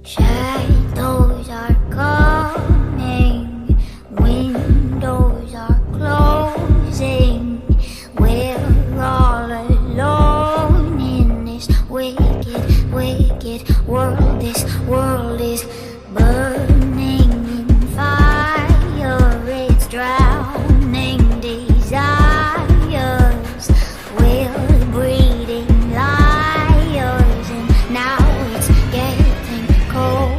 Shadows are coming, windows are closing. We're all alone in this wicked, wicked world. This world is burning in fire. It's drowning desires. We're breeding liars, and now it's getting cold.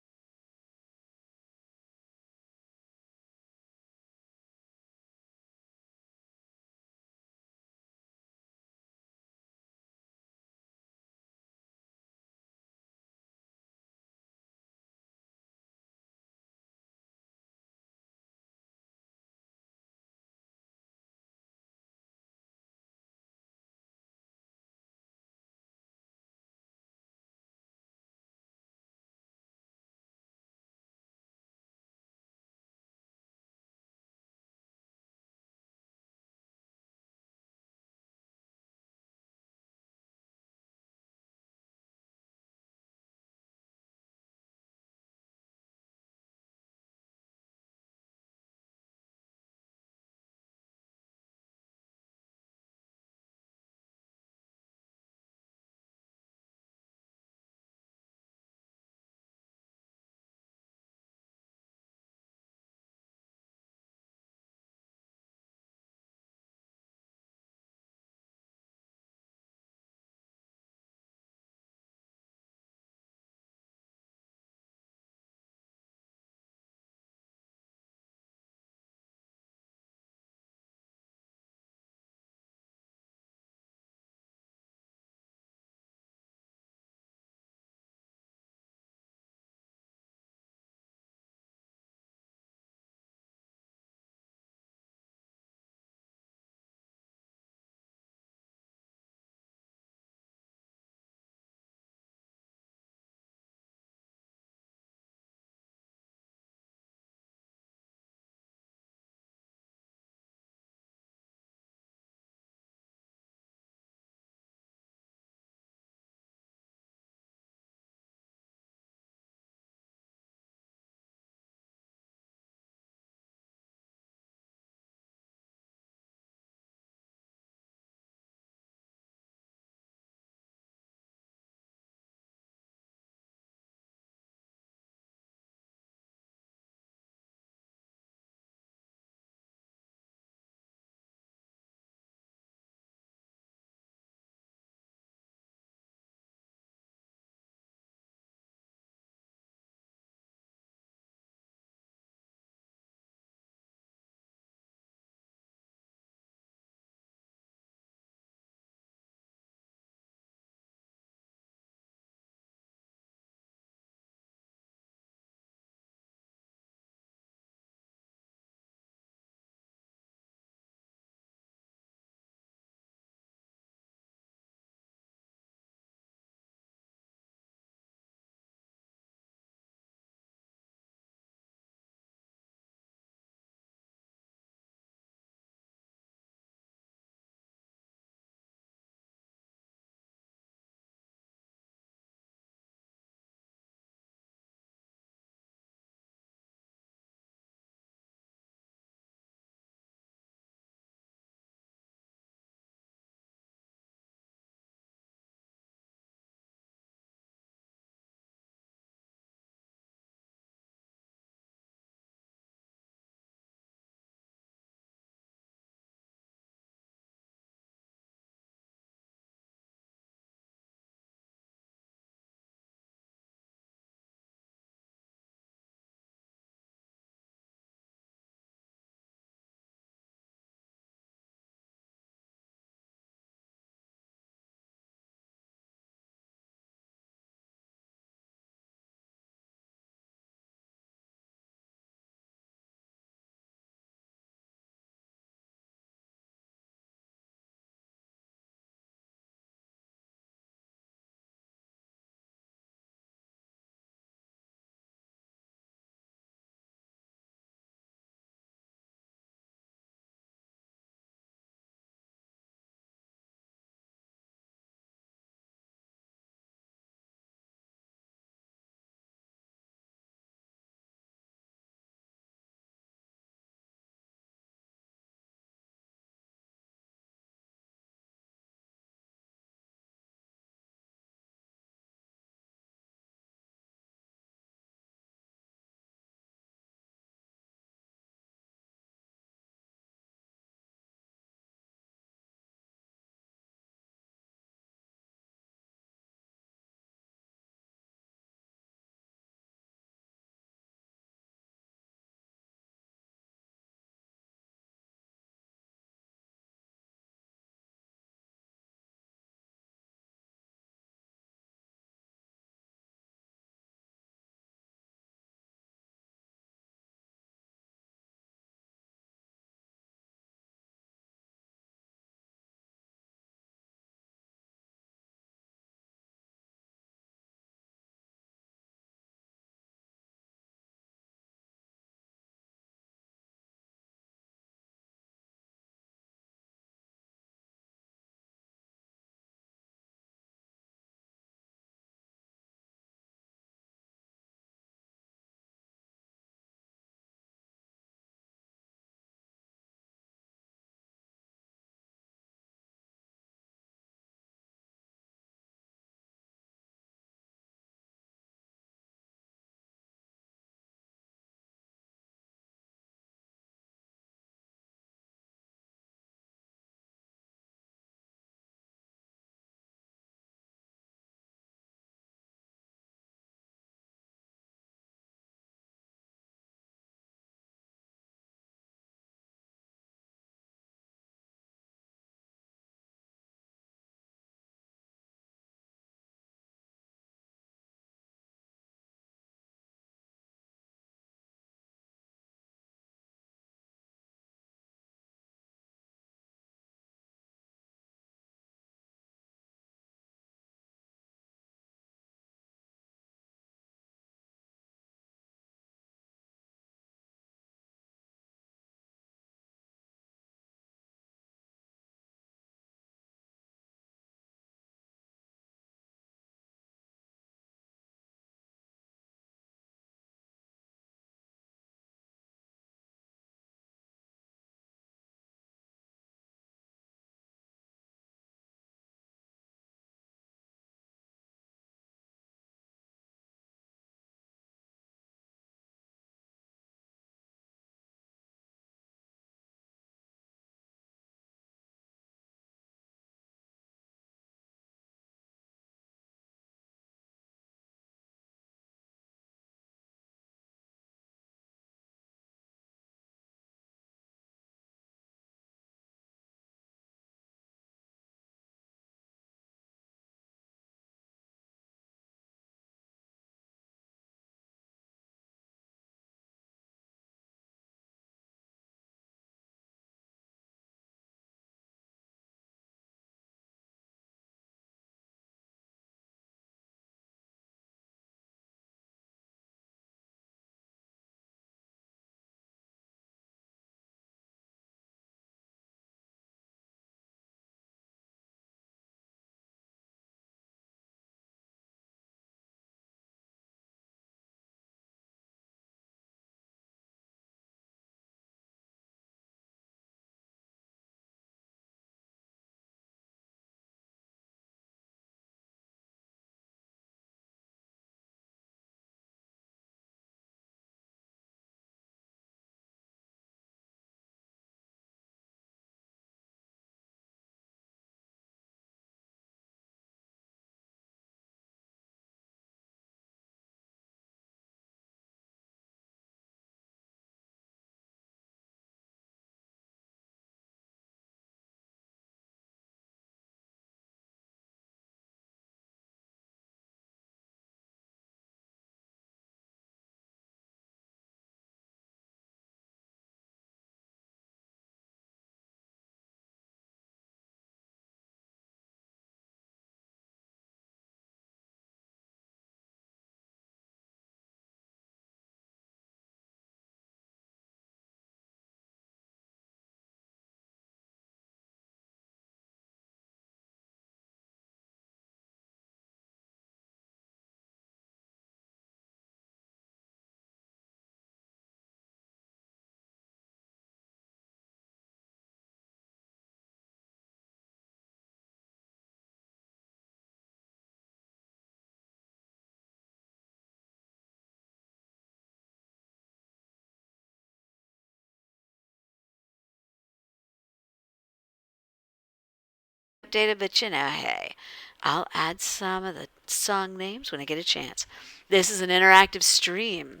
updated, but hey, I'll add some of the song names when I get a chance. This is an interactive stream.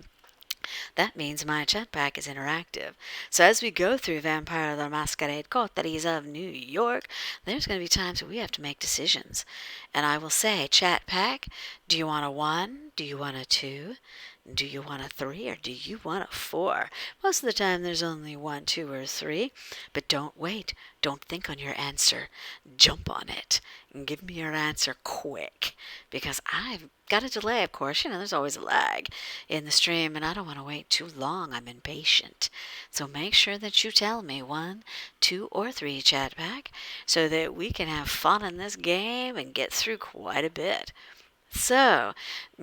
That means my chat pack is interactive. So as we go through Vampire the Masquerade Coteries of New York, there's going to be times where we have to make decisions. And I will say, chat pack, do you want a 1? Do you want a 2? Do you want a 3 or do you want a 4? Most of the time there's only 1, 2, or 3. But don't wait. Don't think on your answer. Jump on it and give me your answer quick. Because I've got a delay, of course. There's always a lag in the stream and I don't want to wait too long. I'm impatient. So make sure that you tell me 1, 2, or 3 chat pack so that we can have fun in this game and get through quite a bit. So,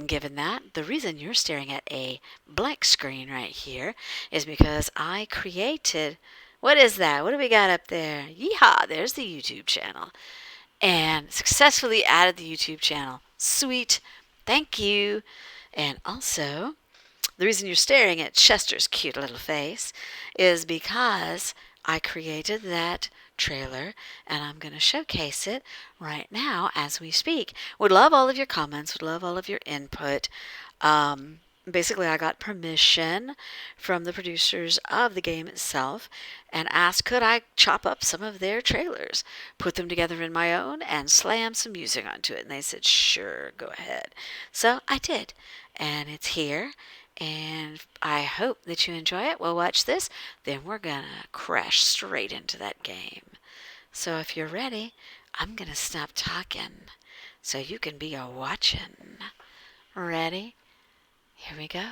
given that, the reason you're staring at a blank screen right here is because I created... What is that? What do we got up there? Yeehaw! There's the YouTube channel. And successfully added the YouTube channel. Sweet. Thank you. And also, the reason you're staring at Chester's cute little face is because I created that trailer and I'm going to showcase it right now as we speak. Would love all of your comments, would love all of your input. Basically, I got permission from the producers of the game itself and asked could I chop up some of their trailers, put them together in my own, and slam some music onto it. And they said, sure, go ahead. So I did. And it's here. And I hope that you enjoy it. We'll watch this. Then we're going to crash straight into that game. So if you're ready, I'm going to stop talking so you can be a watching. Ready? Here we go.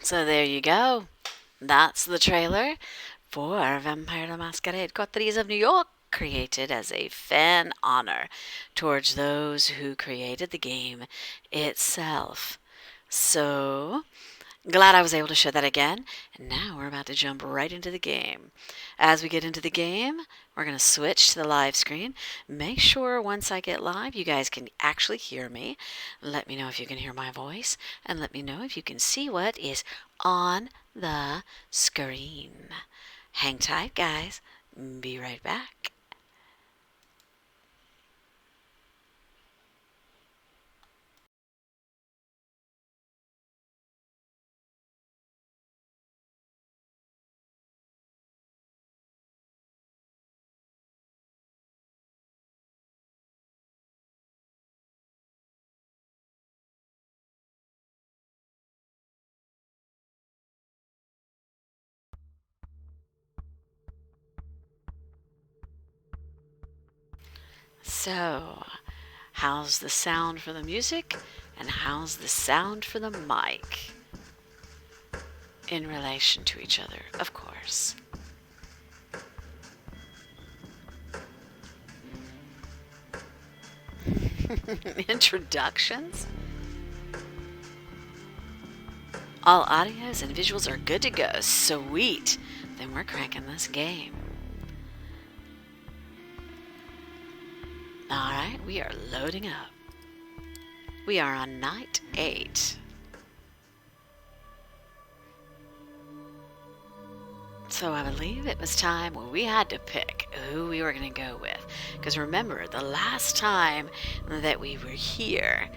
So there you go. That's the trailer for Vampire the Masquerade Coteries of New York, created as a fan honor towards those who created the game itself. So glad I was able to show that again. And now we're about to jump right into the game. As we get into the game, we're going to switch to the live screen. Make sure once I get live, you guys can actually hear me. Let me know if you can hear my voice, and let me know if you can see what is on the screen. Hang tight, guys. Be right back. So, how's the sound for the music, and how's the sound for the mic in relation to each other, of course. Introductions? All audios and visuals are good to go. Sweet. Then we're cracking this game. Alright, we are loading up. We are on night 8. So I believe it was time when we had to pick who we were going to go with. Because remember, the last time that we were here,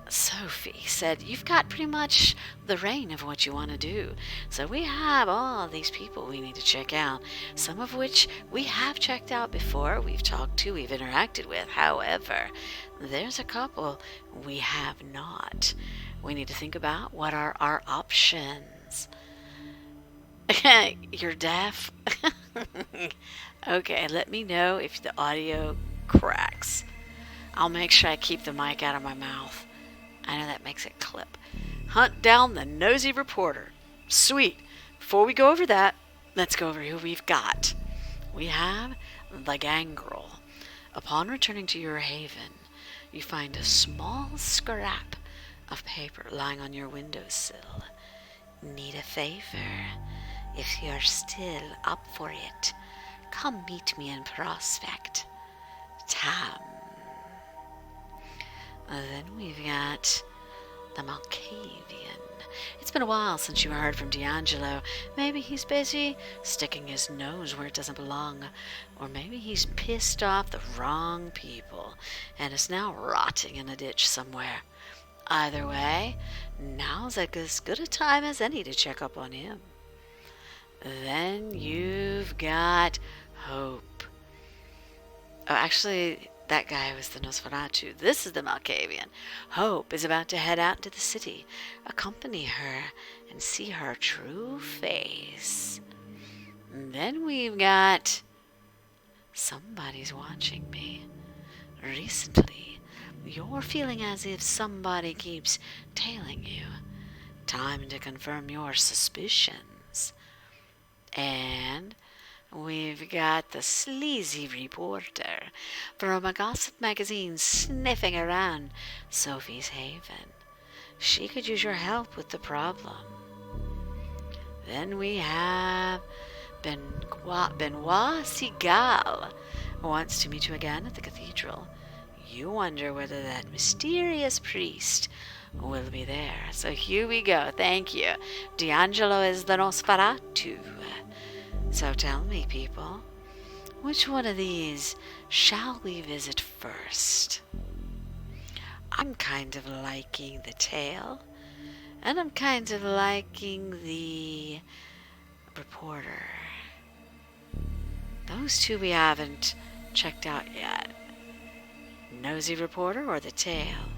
Sophie said, you've got pretty much the reign of what you want to do. So we have all these people we need to check out, some of which we have checked out before, we've talked to, we've interacted with. However, there's a couple we have not. We need to think about what are our options. You're deaf? Okay, let me know if the audio cracks. I'll make sure I keep the mic out of my mouth. I know that makes it clip. Hunt down the nosy reporter. Sweet. Before we go over that, let's go over who we've got. We have the gangrel. Upon returning to your haven, you find a small scrap of paper lying on your windowsill. Need a favor? If you're still up for it, come meet me in Prospect Tam. Then we've got the Malkavian. It's been a while since you heard from D'Angelo. Maybe he's busy sticking his nose where it doesn't belong. Or maybe he's pissed off the wrong people and is now rotting in a ditch somewhere. Either way, now's as good a time as any to check up on him. Then you've got Hope. Oh, actually, that guy was the Nosferatu. This is the Malkavian. Hope is about to head out into the city, accompany her, and see her true face. And then we've got Somebody's Watching Me. Recently, you're feeling as if somebody keeps tailing you. Time to confirm your suspicions. And we've got the sleazy reporter from a gossip magazine sniffing around Sophie's haven. She could use your help with the problem. Then we have Benoit Seagal wants to meet you again at the cathedral. You wonder whether that mysterious priest will be there. So here we go. Thank you. D'Angelo is the Nosferatu. So tell me, people, which one of these shall we visit first? I'm kind of liking the tail, and I'm kind of liking the reporter. Those two we haven't checked out yet. Nosy reporter or the tail?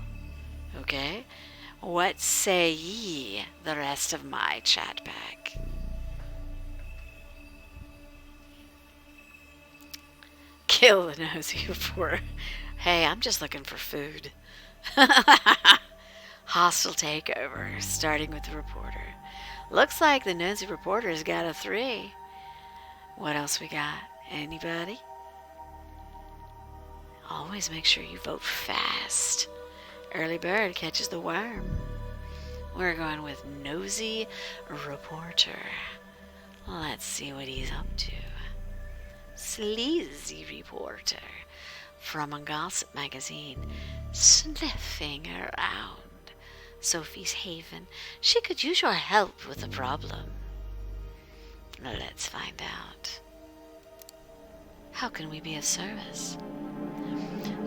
Okay. What say ye, the rest of my chat pack? Kill the nosy reporter. Hey, I'm just looking for food. Hostile takeover, starting with the reporter. Looks like the nosy reporter's got a 3. What else we got? Anybody? Always make sure you vote fast. Early bird catches the worm. We're going with nosy reporter. Let's see what he's up to. Sleazy reporter from a gossip magazine, sniffing around Sophie's haven. She could use your help with a problem. Let's find out. How can we be of service?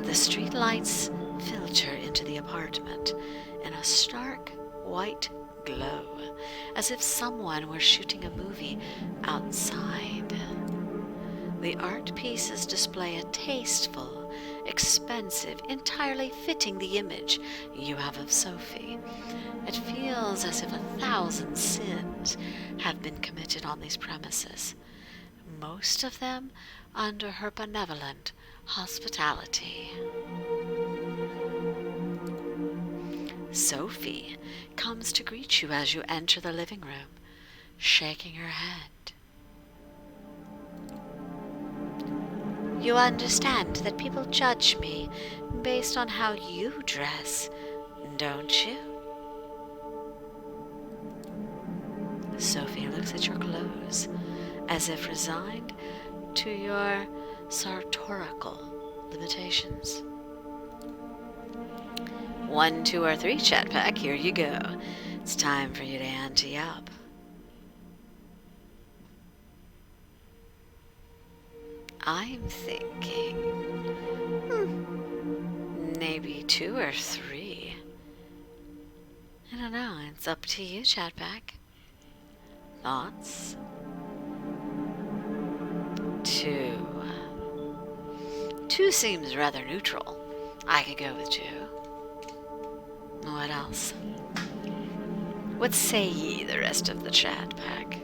The street lights filter into the apartment in a stark white glow, as if someone were shooting a movie outside. The art pieces display a tasteful, expensive, entirely fitting the image you have of Sophie. It feels as if 1,000 sins have been committed on these premises, most of them under her benevolent hospitality. Sophie comes to greet you as you enter the living room, shaking her head. You understand that people judge me based on how you dress, don't you? Sophie looks at your clothes, as if resigned to your sartorial limitations. 1, 2, or 3, chat pack, here you go. It's time for you to ante up. I'm thinking, maybe 2 or 3. I don't know, it's up to you, chat pack. Thoughts? 2. 2 seems rather neutral. I could go with 2. What else? What say ye, the rest of the chat pack?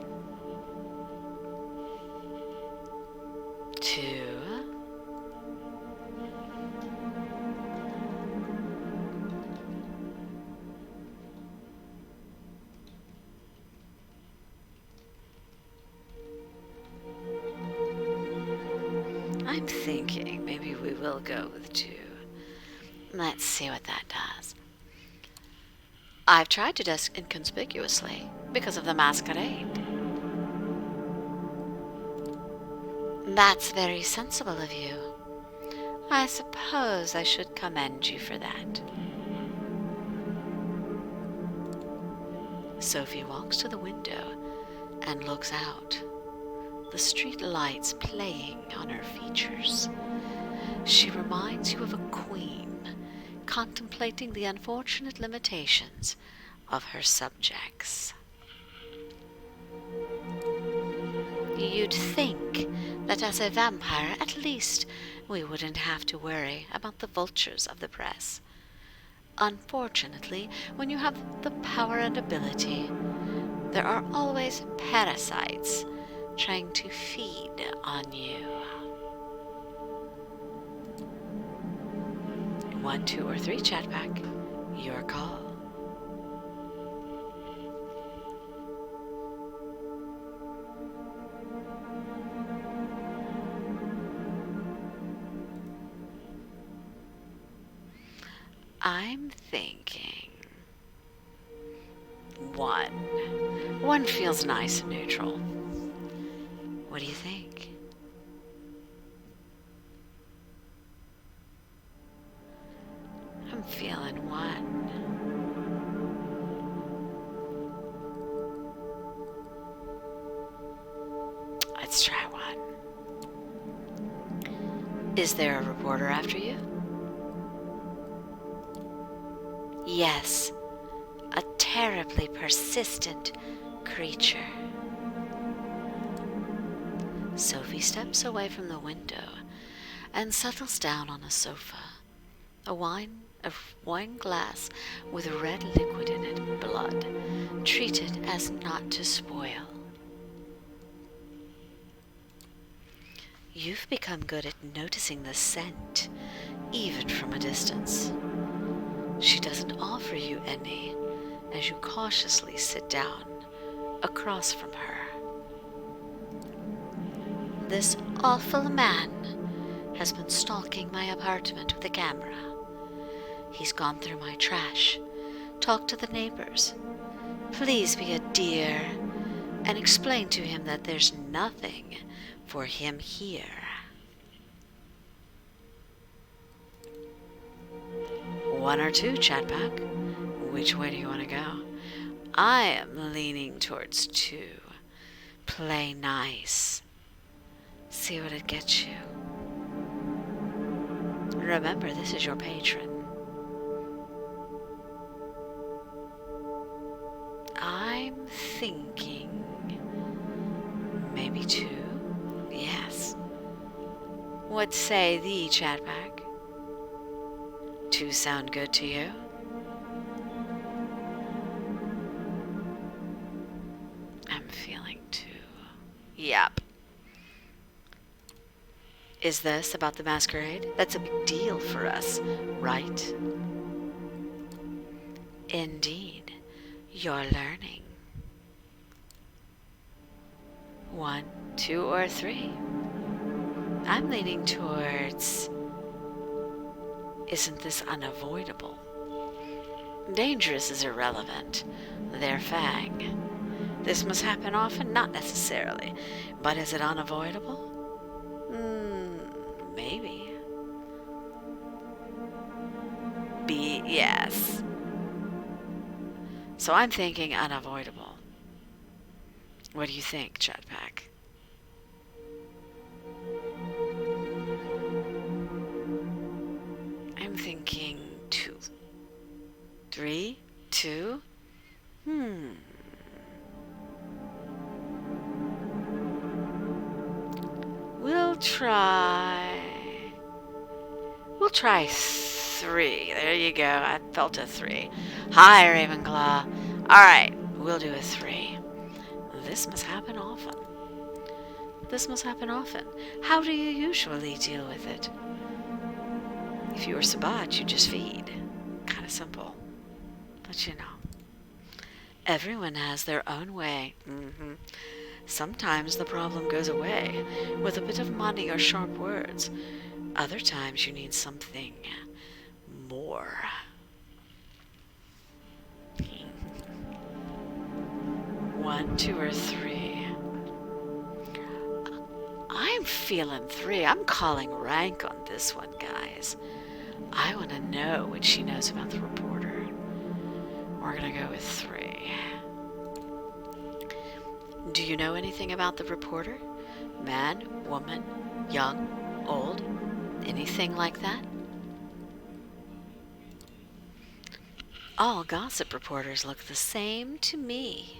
2. I'm thinking maybe we will go with 2. Let's see what that does. I've tried to dress inconspicuously because of the masquerade. That's very sensible of you. I suppose I should commend you for that. Sophie walks to the window and looks out, the street lights playing on her features. She reminds you of a queen contemplating the unfortunate limitations of her subjects. You'd think that as a vampire, at least, we wouldn't have to worry about the vultures of the press. Unfortunately, when you have the power and ability, there are always parasites trying to feed on you. 1, 2, or 3, chat pack. Your call. I'm thinking 1. 1 feels nice and neutral. What do you think? I'm feeling 1. Let's try 1. Is there a reporter after you? Yes, a terribly persistent creature. Sophie steps away from the window and settles down on a sofa. A wine glass with red liquid in it, blood, treated as not to spoil. You've become good at noticing the scent, even from a distance. She doesn't offer you any as you cautiously sit down across from her. This awful man has been stalking my apartment with a camera. He's gone through my trash, talked to the neighbors. Please be a dear and explain to him that there's nothing for him here. One or two, Chatback. Which way do you want to go? I am leaning towards 2. Play nice. See what it gets you. Remember, this is your patron. I'm thinking maybe 2. Yes. What say thee, Chatback? 2 sound good to you? I'm feeling 2. Yep. Is this about the masquerade? That's a big deal for us, right? Indeed. You're learning. 1, 2, or 3? I'm leaning towards... Isn't this unavoidable? Dangerous is irrelevant. Their fang. This must happen often? Not necessarily. But is it unavoidable? Maybe. B, yes. So I'm thinking unavoidable. What do you think, Chatback? I'm thinking 2. 3, 2. We'll try 3. There you go. I felt a 3. Hi, Ravenclaw. Alright, we'll do a 3. This must happen often. How do you usually deal with it? If you were Sabat, you just feed. Kind of simple. But you know. Everyone has their own way. Sometimes the problem goes away with a bit of money or sharp words. Other times you need something more. 1, 2, or 3? I'm feeling 3. I'm calling rank on this one, guys. I want to know what she knows about the reporter. We're going to go with 3. Do you know anything about the reporter? Man, woman, young, old, anything like that? All gossip reporters look the same to me.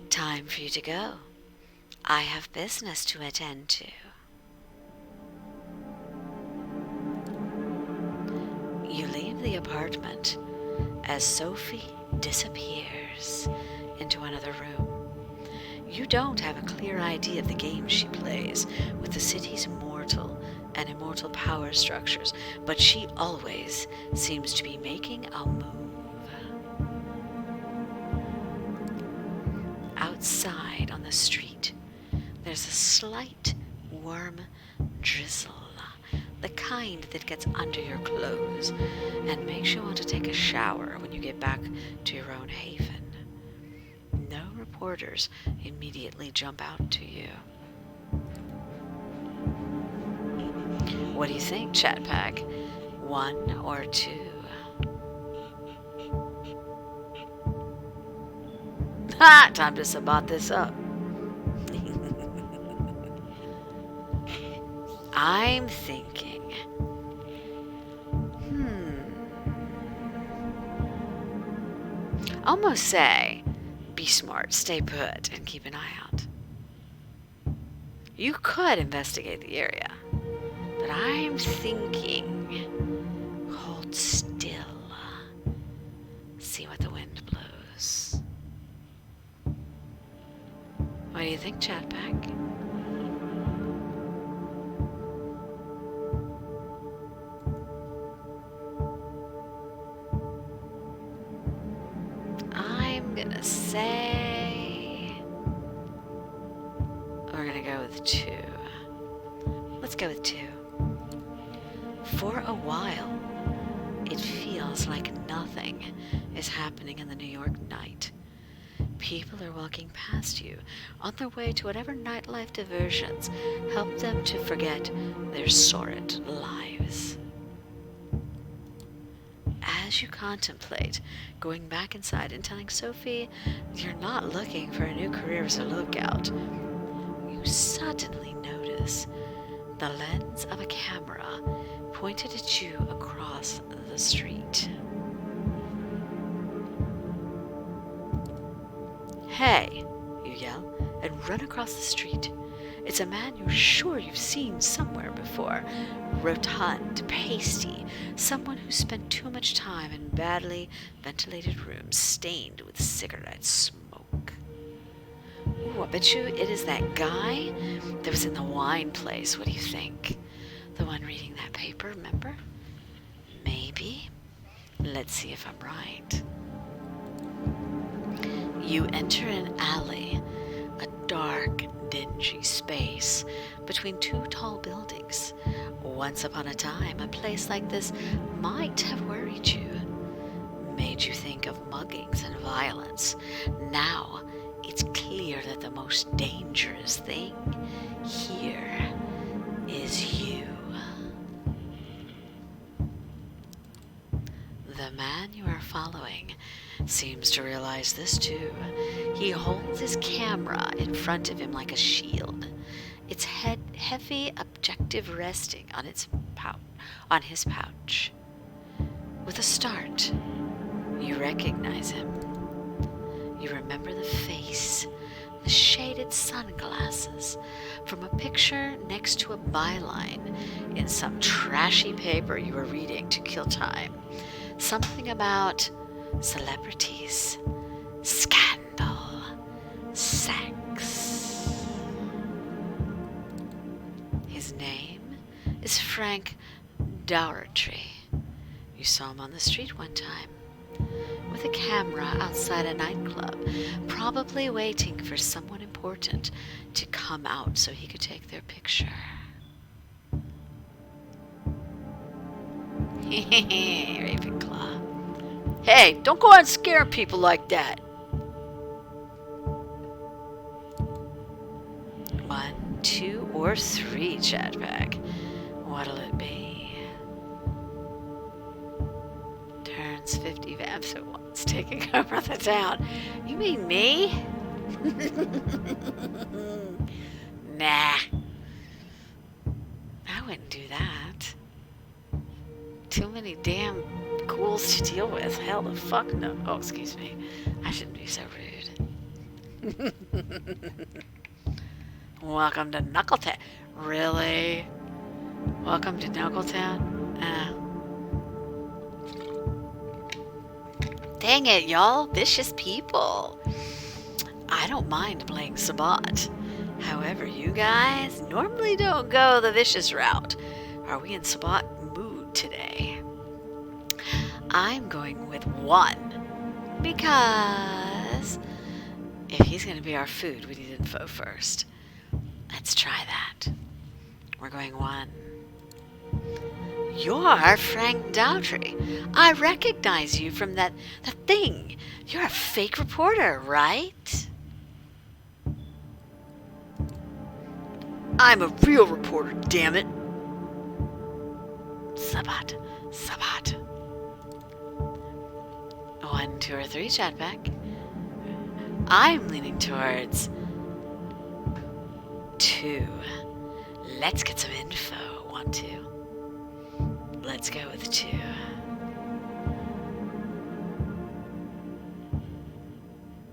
Time for you to go. I have business to attend to. You leave the apartment as Sophie disappears into another room. You don't have a clear idea of the game she plays with the city's mortal and immortal power structures, but she always seems to be making a move. Outside on the street, there's a slight warm drizzle, the kind that gets under your clothes and makes you want to take a shower when you get back to your own haven. No reporters immediately jump out to you. What do you think, Chatpack? 1 or 2? Ha! Time to Sabat this up. I'm thinking. Almost say, be smart, stay put, and keep an eye out. You could investigate the area, but I'm thinking, hold still, see what the wind blows. What do you think, Chatback? with 2. Let's go with 2. For a while, it feels like nothing is happening in the New York night. People are walking past you on their way to whatever nightlife diversions help them to forget their sordid lives. As you contemplate going back inside and telling Sophie you're not looking for a new career as a lookout, you suddenly notice the lens of a camera pointed at you across the street. "Hey," you yell, and run across the street. It's a man you're sure you've seen somewhere before. Rotund, pasty, someone who spent too much time in badly ventilated rooms stained with cigarette smoke. Ooh, I bet you it is that guy that was in the wine place. What do you think? The one reading that paper, remember? Maybe. Let's see if I'm right. You enter an alley, a dark, dingy space between 2 tall buildings. Once upon a time, a place like this might have worried you, made you think of muggings and violence. Now, it's clear that the most dangerous thing here is you. The man you are following seems to realize this too. He holds his camera in front of him like a shield, its heavy objective resting on his pouch. With a start, you recognize him. You remember the face, the shaded sunglasses, from a picture next to a byline in some trashy paper you were reading to kill time. Something about celebrities, scandal, sex. His name is Frank Dougherty. You saw him on the street one time, with a camera outside a nightclub, probably waiting for someone important to come out so he could take their picture. Ravenclaw. Hey, don't go out scaring people like that. 1, 2, or 3, Chatback. What'll it be? Turns 50 vamps at once, taking over the town. You mean me? Nah. I wouldn't do that. Too many damn ghouls to deal with. Hell the fuck no. Oh, excuse me. I shouldn't be so rude. Welcome to Knuckletown. Really? Welcome to Knuckletown? Dang it, y'all. Vicious people. I don't mind playing Sabat. However, you guys normally don't go the vicious route. Are we in Sabat mood today? I'm going with 1 because if he's going to be our food, we need info first. Let's try that. We're going 1. You're Frank Dougherty. I recognize you from that thing. You're a fake reporter, right? I'm a real reporter, damn it. Sabat. 1, 2, or 3, Chatback. I'm leaning towards 2. Let's get some info. 1, 2. Let's go with 2.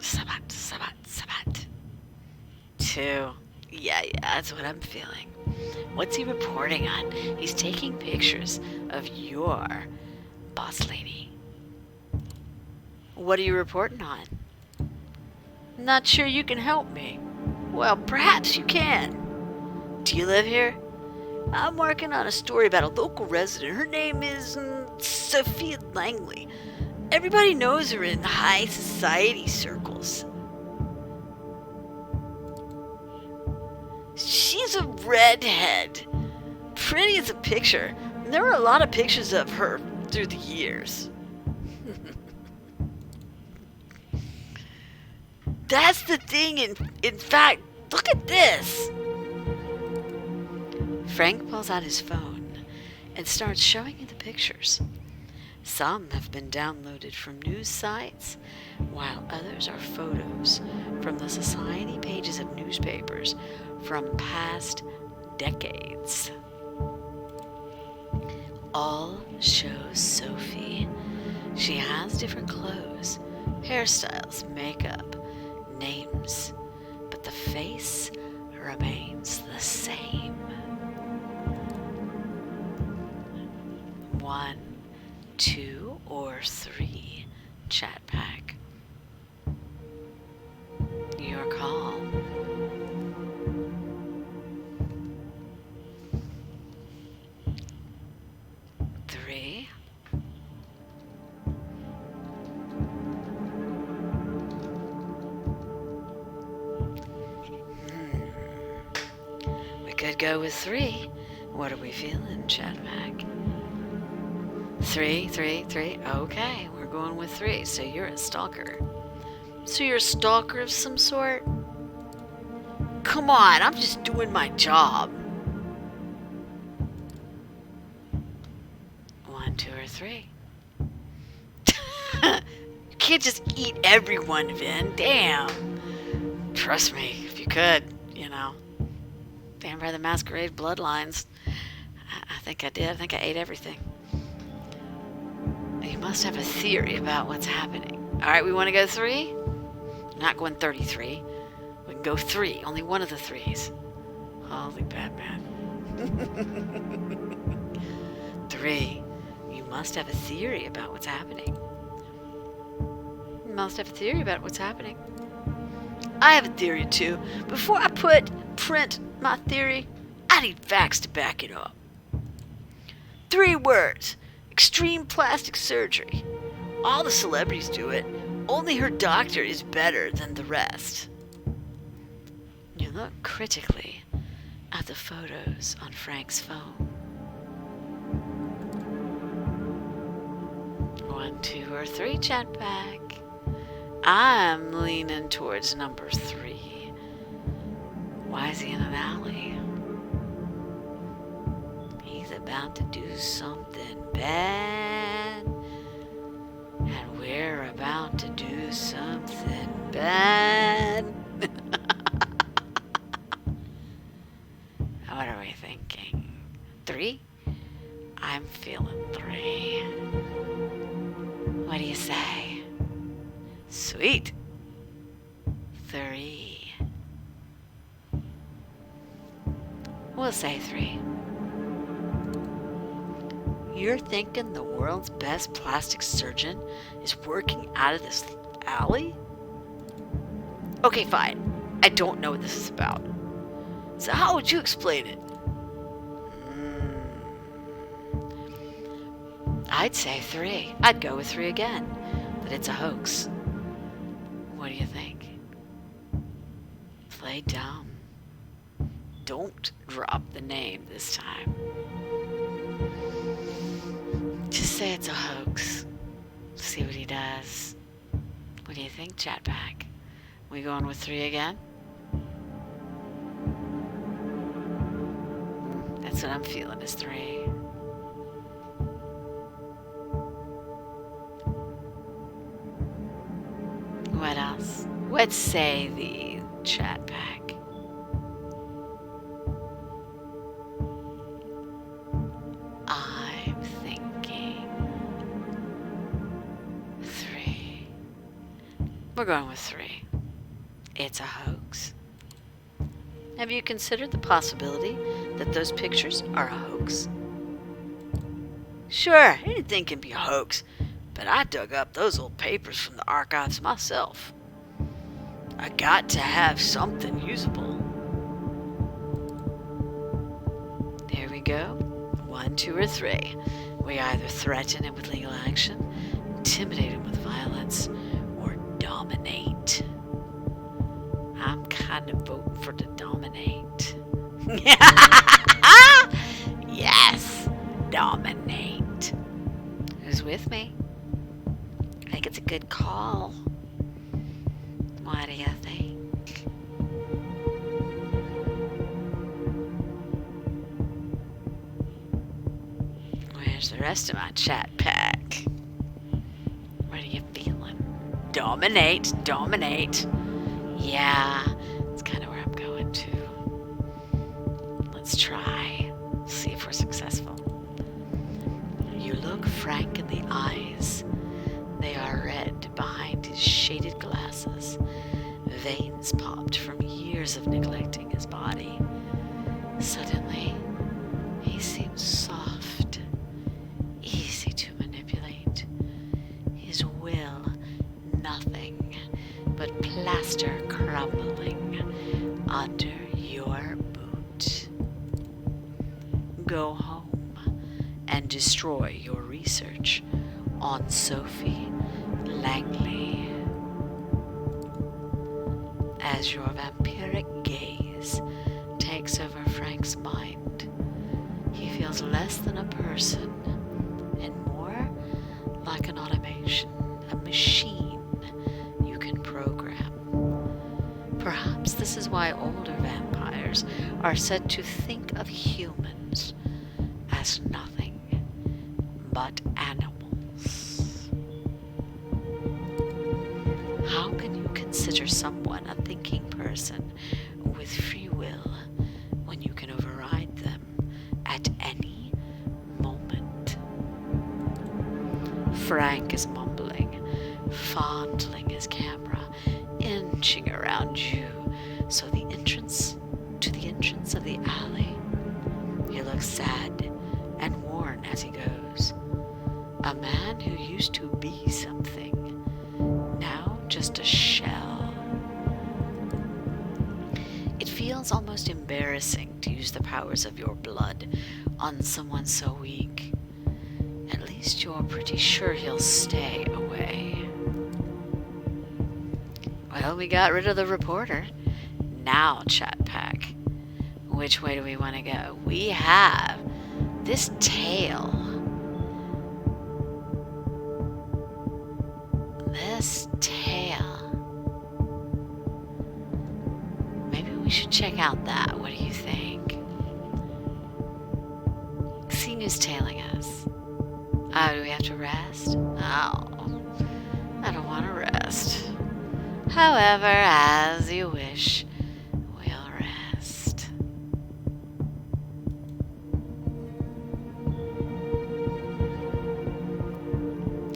Sabat. 2. Yeah, that's what I'm feeling. What's he reporting on? He's taking pictures of your boss lady. What are you reporting on? Not sure you can help me. Well, perhaps you can. Do you live here? I'm working on a story about a local resident. Her name is Sophia Langley. Everybody knows her in high society circles. She was a redhead. Pretty as a picture. And there were a lot of pictures of her through the years. That's the thing. In fact, look at this. Frank pulls out his phone and starts showing you the pictures. Some have been downloaded from news sites, while others are photos from the society pages of newspapers from past decades. All shows Sophie. She has different clothes, hairstyles, makeup, names, but the face remains the same. 1, 2, or 3, chat pack. Your call. Three. We could go with 3. What are we feeling, chat pack? 3, 3, 3. Okay, we're going with 3. So you're a stalker. So you're a stalker of some sort? Come on, I'm just doing my job. 1, 2, or 3. You can't just eat everyone, Vin. Damn. Trust me, if you could, you know. Vampire the Masquerade Bloodlines. I think I did. I think I ate everything. You must have a theory about what's happening. Alright, we want to go 3? I'm not going 33. We can go 3. Only one of the 3s. Holy Batman. 3. You must have a theory about what's happening. You must have a theory about what's happening. I have a theory too. Before I print my theory, I need facts to back it up. 3 words. Extreme plastic surgery. All the celebrities do it. Only her doctor is better than the rest. You look critically at the photos on Frank's phone. 1, 2, or 3, chat pack. I'm leaning towards number 3. Why is he in an alley? He's about to do something bad. And we're about to do something bad. What are we thinking? 3? I'm feeling 3. What do you say? Sweet. 3. We'll say 3. You're thinking the world's best plastic surgeon is working out of this alley? Okay, fine. I don't know what this is about. So how would you explain it? I'd say 3. I'd go with 3 again. That it's a hoax. What do you think? Play dumb. Don't drop the name this time. Just say it's a hoax. See what he does. What do you think, chatback? We going with 3 again? That's what I'm feeling is 3. What else? What say the chat pack? I'm thinking 3. We're going with 3. It's a hoax. Have you considered the possibility that those pictures are a hoax? Sure, anything can be a hoax. But I dug up those old papers from the archives myself. I got to have something usable. There we go. 1, 2, or 3. We either threaten him with legal action, intimidate him with violence, or dominate. I'm kind of voting for to dominate. Yes, dominate. Who's with me? I think it's a good call. What do you think? Where's the rest of my chat pack? What are you feeling? Dominate, dominate. Yeah, that's kind of where I'm going to. Let's try. See if we're successful. You look Frank in the eyes. They are red behind his shaded glasses. Veins popped from years of neglecting his body. Suddenly, he seems soft, easy to manipulate. His will, nothing but plaster crumbling under your boot. Go home and destroy your research on Sophie Langley. As your vampiric gaze takes over Frank's mind, he feels less than a person and more like an automation, a machine you can program. Perhaps this is why older vampires are said to think of humans as nothing but animals. How can you consider someone a thinking person with free will when you can override them at any moment? Frank is mumbling, fondling his camera, inching around you to the entrance of the alley. He looks sad and worn as he goes. A man who used to be something, now just a shell. It feels almost embarrassing to use the powers of your blood on someone so weak. At least you're pretty sure he'll stay away. Well, we got rid of the reporter. Now, chat pack. Which way do we want to go? We have this tale. Maybe we should check out that. What do you think? Scene who's tailing us. Oh, do we have to rest? Oh, I don't want to rest. However, as you wish, we'll rest.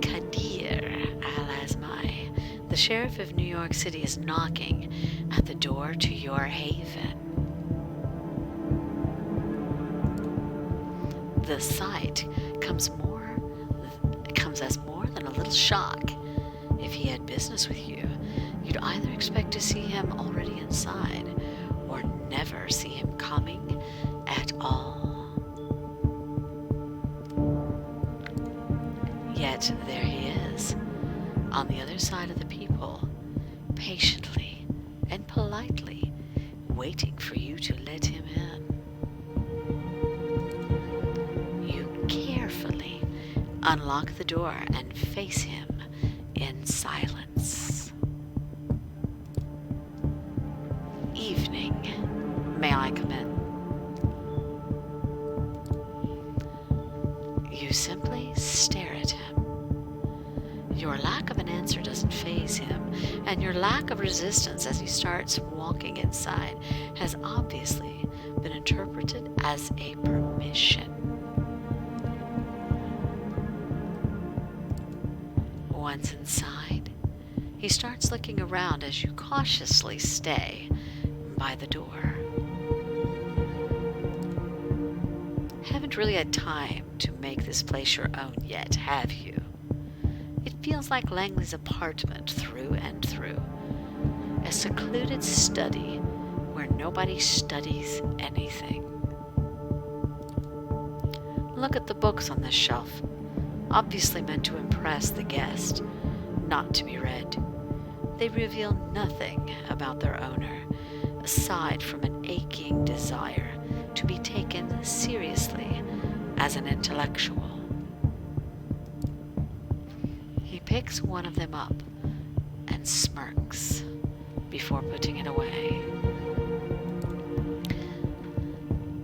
Kadir Al-Azmai, the sheriff of New York City, is knocking at the door to your haven. The sight comes as more than a little shock. If he had business with you, you'd either expect to see him already inside or never see him coming at all. Yet there he is, on the other side of the people, patiently and politely waiting for you to let him in. You carefully unlock the door and face him in silence. Evening. May I come in? You simply stare at him. Your lack of an answer doesn't faze him, and your lack of resistance as he starts walking inside has obviously been interpreted as a permission. Once inside, he starts looking around as you cautiously stay by the door. Haven't really had time to make this place your own yet, have you? It feels like Langley's apartment through and through. A secluded study where nobody studies anything. Look at the books on this shelf. Obviously meant to impress the guest, not to be read. They reveal nothing about their owner, aside from an aching desire to be taken seriously as an intellectual. He picks one of them up and smirks before putting it away.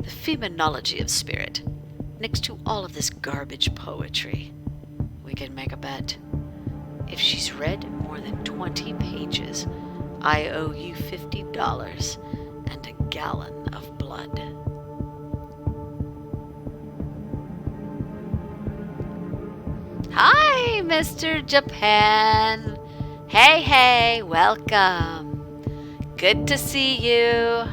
The phenomenology of spirit, next to all of this garbage poetry. We can make a bet. If she's read more than 20 pages, I owe you $50 and a gallon of blood. Hi, Mr. Japan. Hey, welcome. Good to see you.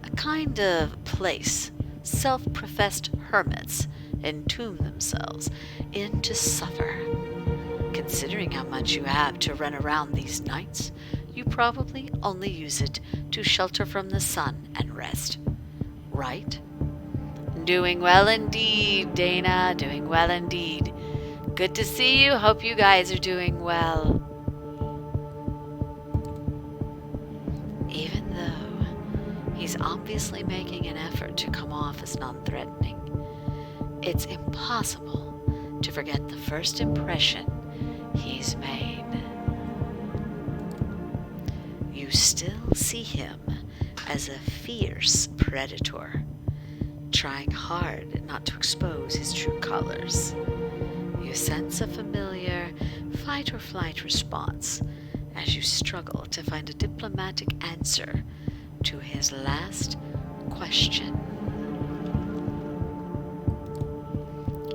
A kind of place self-professed hermits entomb themselves in to suffer. Considering how much you have to run around these nights, you probably only use it to shelter from the sun and rest. Right? Doing well indeed, Dana. Doing well indeed. Good to see you. Hope you guys are doing well. Even though he's obviously making an effort to come off as non-threatening, it's impossible to forget the first impression he's made. You still see him as a fierce predator, trying hard not to expose his true colors. You sense a familiar fight or flight response as you struggle to find a diplomatic answer to his last question.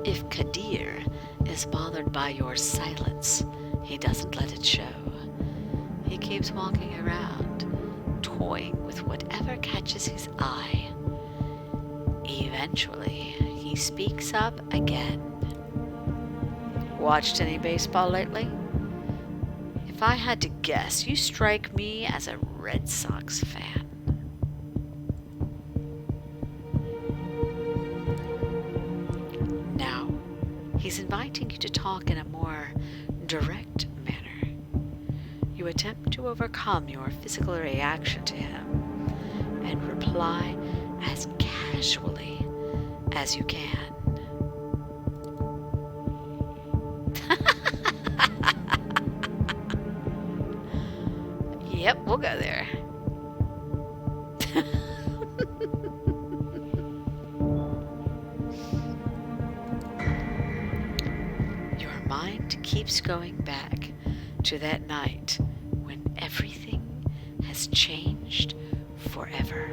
If Kadir is bothered by your silence, he doesn't let it show. He keeps walking around, toying with whatever catches his eye. Eventually, he speaks up again. Watched any baseball lately? If I had to guess, you strike me as a Red Sox fan. Now, he's inviting you to talk in a more direct manner. You attempt to overcome your physical reaction to him and reply as casually as you can. Yep, we'll go there. Your mind keeps going back to that night when everything has changed forever.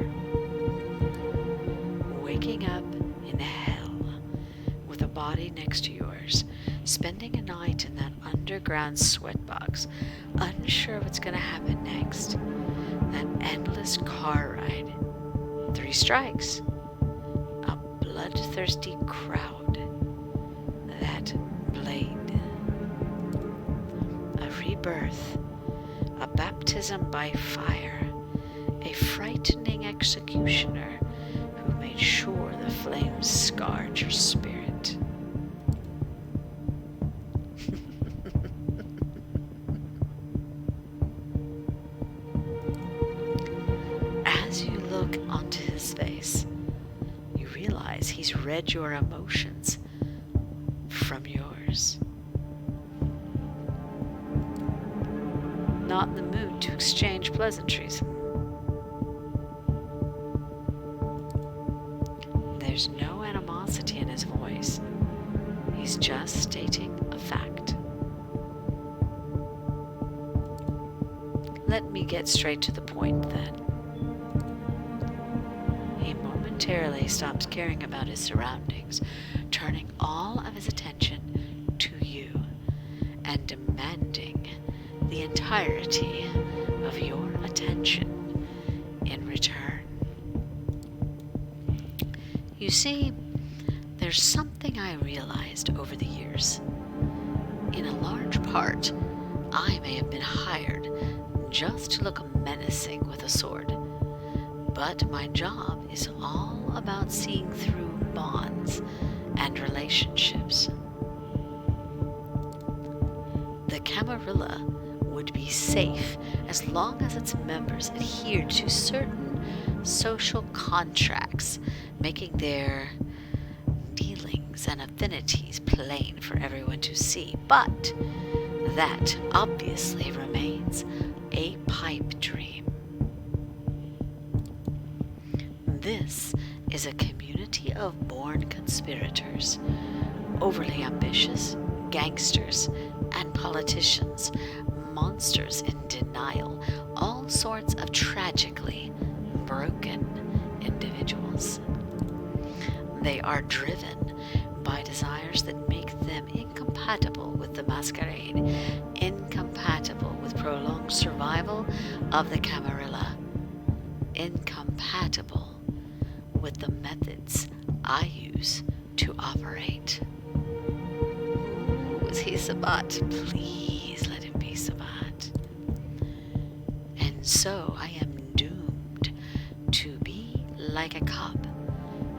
Waking up in hell with a body next to yours, spending a night in that underground sweatbox, unsure what's going to happen next. That endless car ride. 3 strikes. A bloodthirsty crowd. That blade. A rebirth. A baptism by fire. A frightening executioner who made sure the flames scarred your spirit. As you look onto his face, you realize he's read your emotions from yours. Not in the mood to exchange pleasantries. There's no animosity in his voice. He's just stating a fact. Let me get straight to the point then. He momentarily stops caring about his surroundings, turning all of his attention to you and demanding the entirety of your attention in return. You see, there's something I realized over the years. In a large part, I may have been hired just to look menacing with a sword, but my job is all about seeing through bonds and relationships. The Camarilla would be safe as long as its members adhere to certain social contracts, making their dealings and affinities plain for everyone to see. But that obviously remains a pipe dream. This is a community of born conspirators, overly ambitious gangsters and politicians, monsters in denial, all sorts of tragically broken individuals. They are driven by desires that make them incompatible with the masquerade, incompatible with prolonged survival of the Camarilla, incompatible with the methods I use to operate. Ooh, is he Sabat? Please let him be Sabat. And so I am doomed to be like a cop,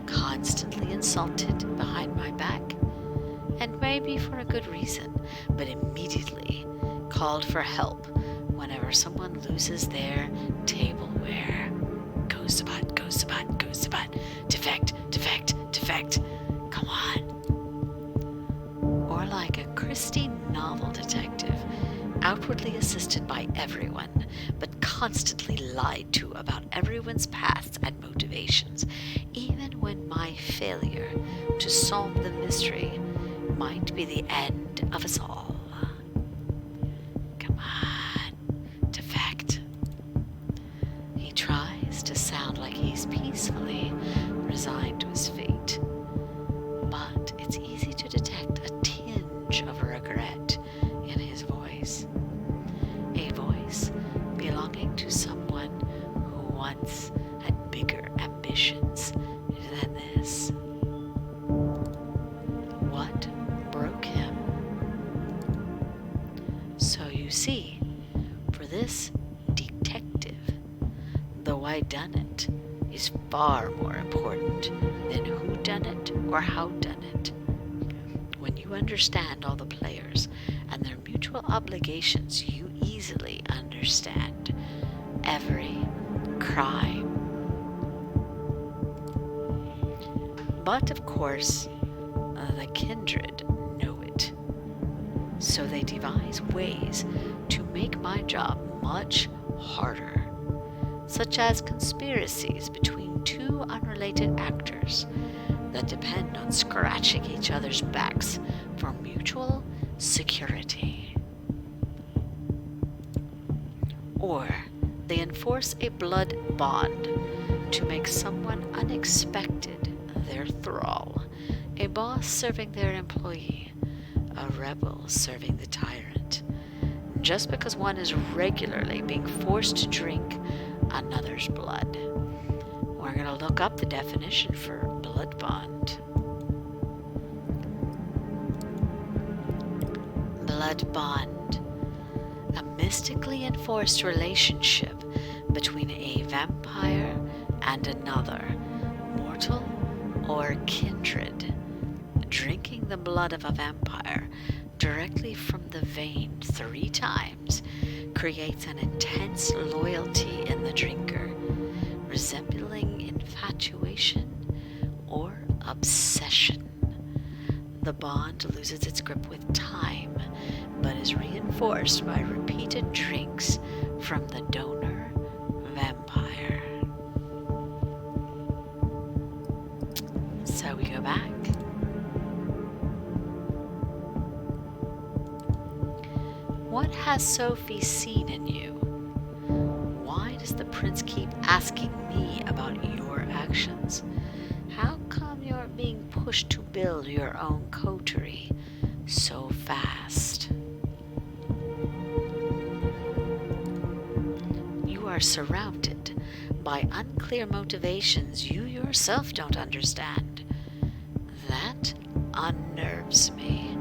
constantly insulted behind my back, and maybe for a good reason, but immediately called for help whenever someone loses their tableware. Go Sabat, go Sabat, go Sabat. Defect, defect, defect. Come on. Or like a Christie novel detective, outwardly assisted by everyone, but constantly lied to about everyone's pasts and motivations, even when my failure to solve the mystery might be the end of us all. Come on, defect. He tries to sound like he's peacefully resigned to his fate, but it's easy to detect a tinge of regret in his voice. A voice belonging to someone who once had bigger ambitions than this. What broke him? So you see, for this detective, the whodunit is far more important than who done it or how done it. When you understand all the players and their mutual obligations, you easily understand every crime. But of course, the kindred know it. So they devise ways to make my job much harder, such as conspiracies between two unrelated actors that depend on scratching each other's backs for mutual security. Or they enforce a blood bond to make someone unexpected their thrall, a boss serving their employee, a rebel serving the tyrant, just because one is regularly being forced to drink another's blood. We're going to look up the definition for blood bond. Blood bond, a mystically enforced relationship between a vampire and another, mortal or kindred. Drinking the blood of a vampire directly from the vein 3 times creates an intense loyalty in the drinker, resembling infatuation or obsession. The bond loses its grip with time, but is reinforced by repeated drinks from the donor vampire. So we go back. What has Sophie seen in you? Why does the prince keep asking me about your actions? How come you're being pushed to build your own coterie so fast? You are surrounded by unclear motivations you yourself don't understand. That unnerves me,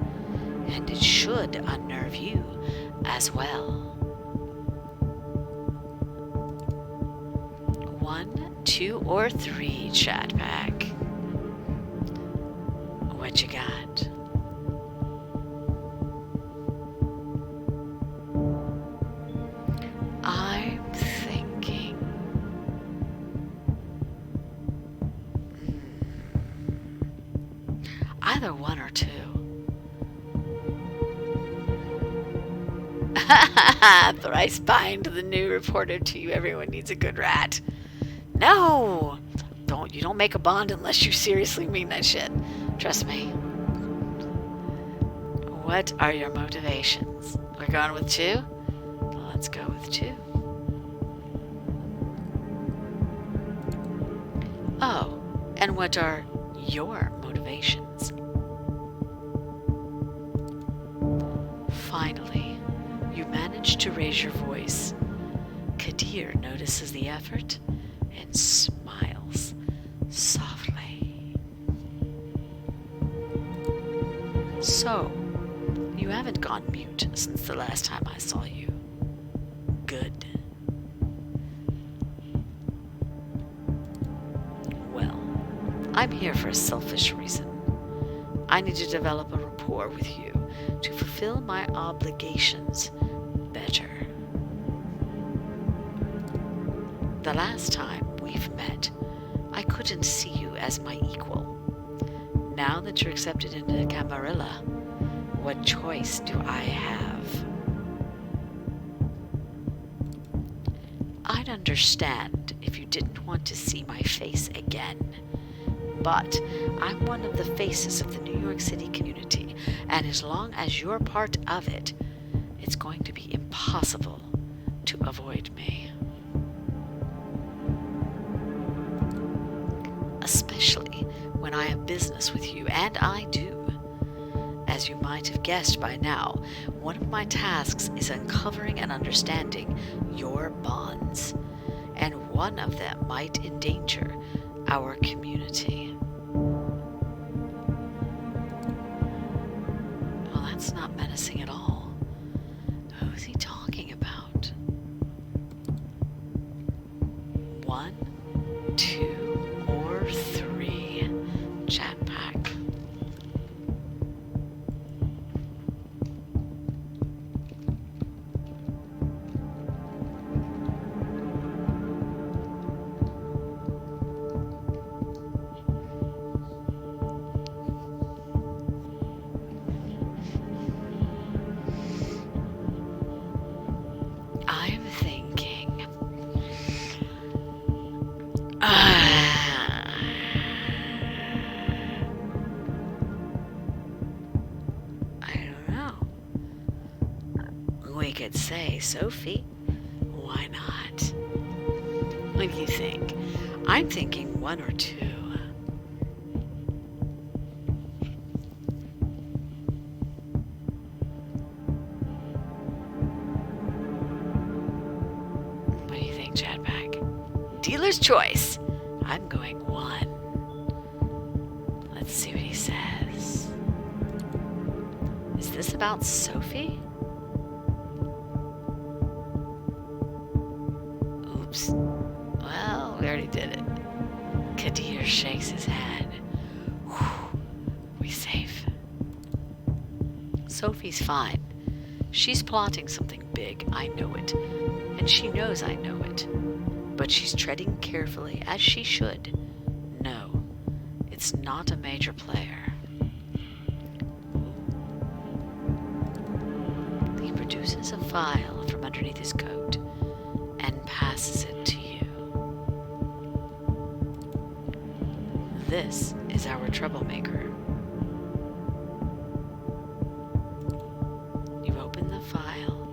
and it should unnerve you as well. 1, 2, or 3, chat pack. What you got? Thrice bind the new reporter to you. Everyone needs a good rat. No! You don't make a bond unless you seriously mean that shit. Trust me. What are your motivations? We're going with 2? Let's go with 2. Oh, and what are your motivations? Finally, you manage to raise your voice. Kadir notices the effort and smiles softly. So, you haven't gone mute since the last time I saw you. Good. Well, I'm here for a selfish reason. I need to develop a rapport with you to fulfill my obligations better. The last time we've met, I couldn't see you as my equal. Now that you're accepted into Camarilla, what choice do I have? I'd understand if you didn't want to see my face again. But I'm one of the faces of the New York City community, and as long as you're part of it, it's going to be impossible to avoid me. Especially when I have business with you, and I do. As you might have guessed by now, one of my tasks is uncovering and understanding your bonds, and one of them might endanger our community. Well, that's not menacing at all. Who is he talking about? 1, 2, or 3 chat pack. I'm thinking. I don't know. We could say Sophie. Why not? What do you think? I'm thinking 1 or 2. What do you think, Chatback? Dealer's choice. I'm going 1. Let's see what he says. Is this about Sophie? Oops. Well, we already did it. Kadir shakes his head. Whew. We safe. Sophie's fine. She's plotting something big, I know it. And she knows I know it. But she's treading carefully, as she should. No, it's not a major player. He produces a file from underneath his coat and passes it to you. This is our troublemaker. You open the file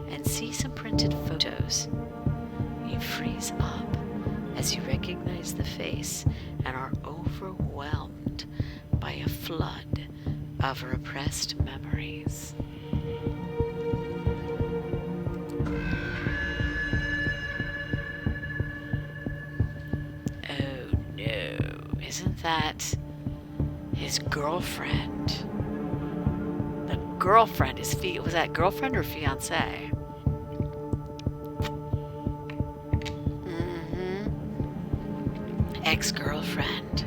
and see some printed photos. You freeze up as you recognize the face and are overwhelmed by a flood of repressed memories. Oh no, isn't that his girlfriend? The girlfriend is was that girlfriend or fiance? Ex-girlfriend.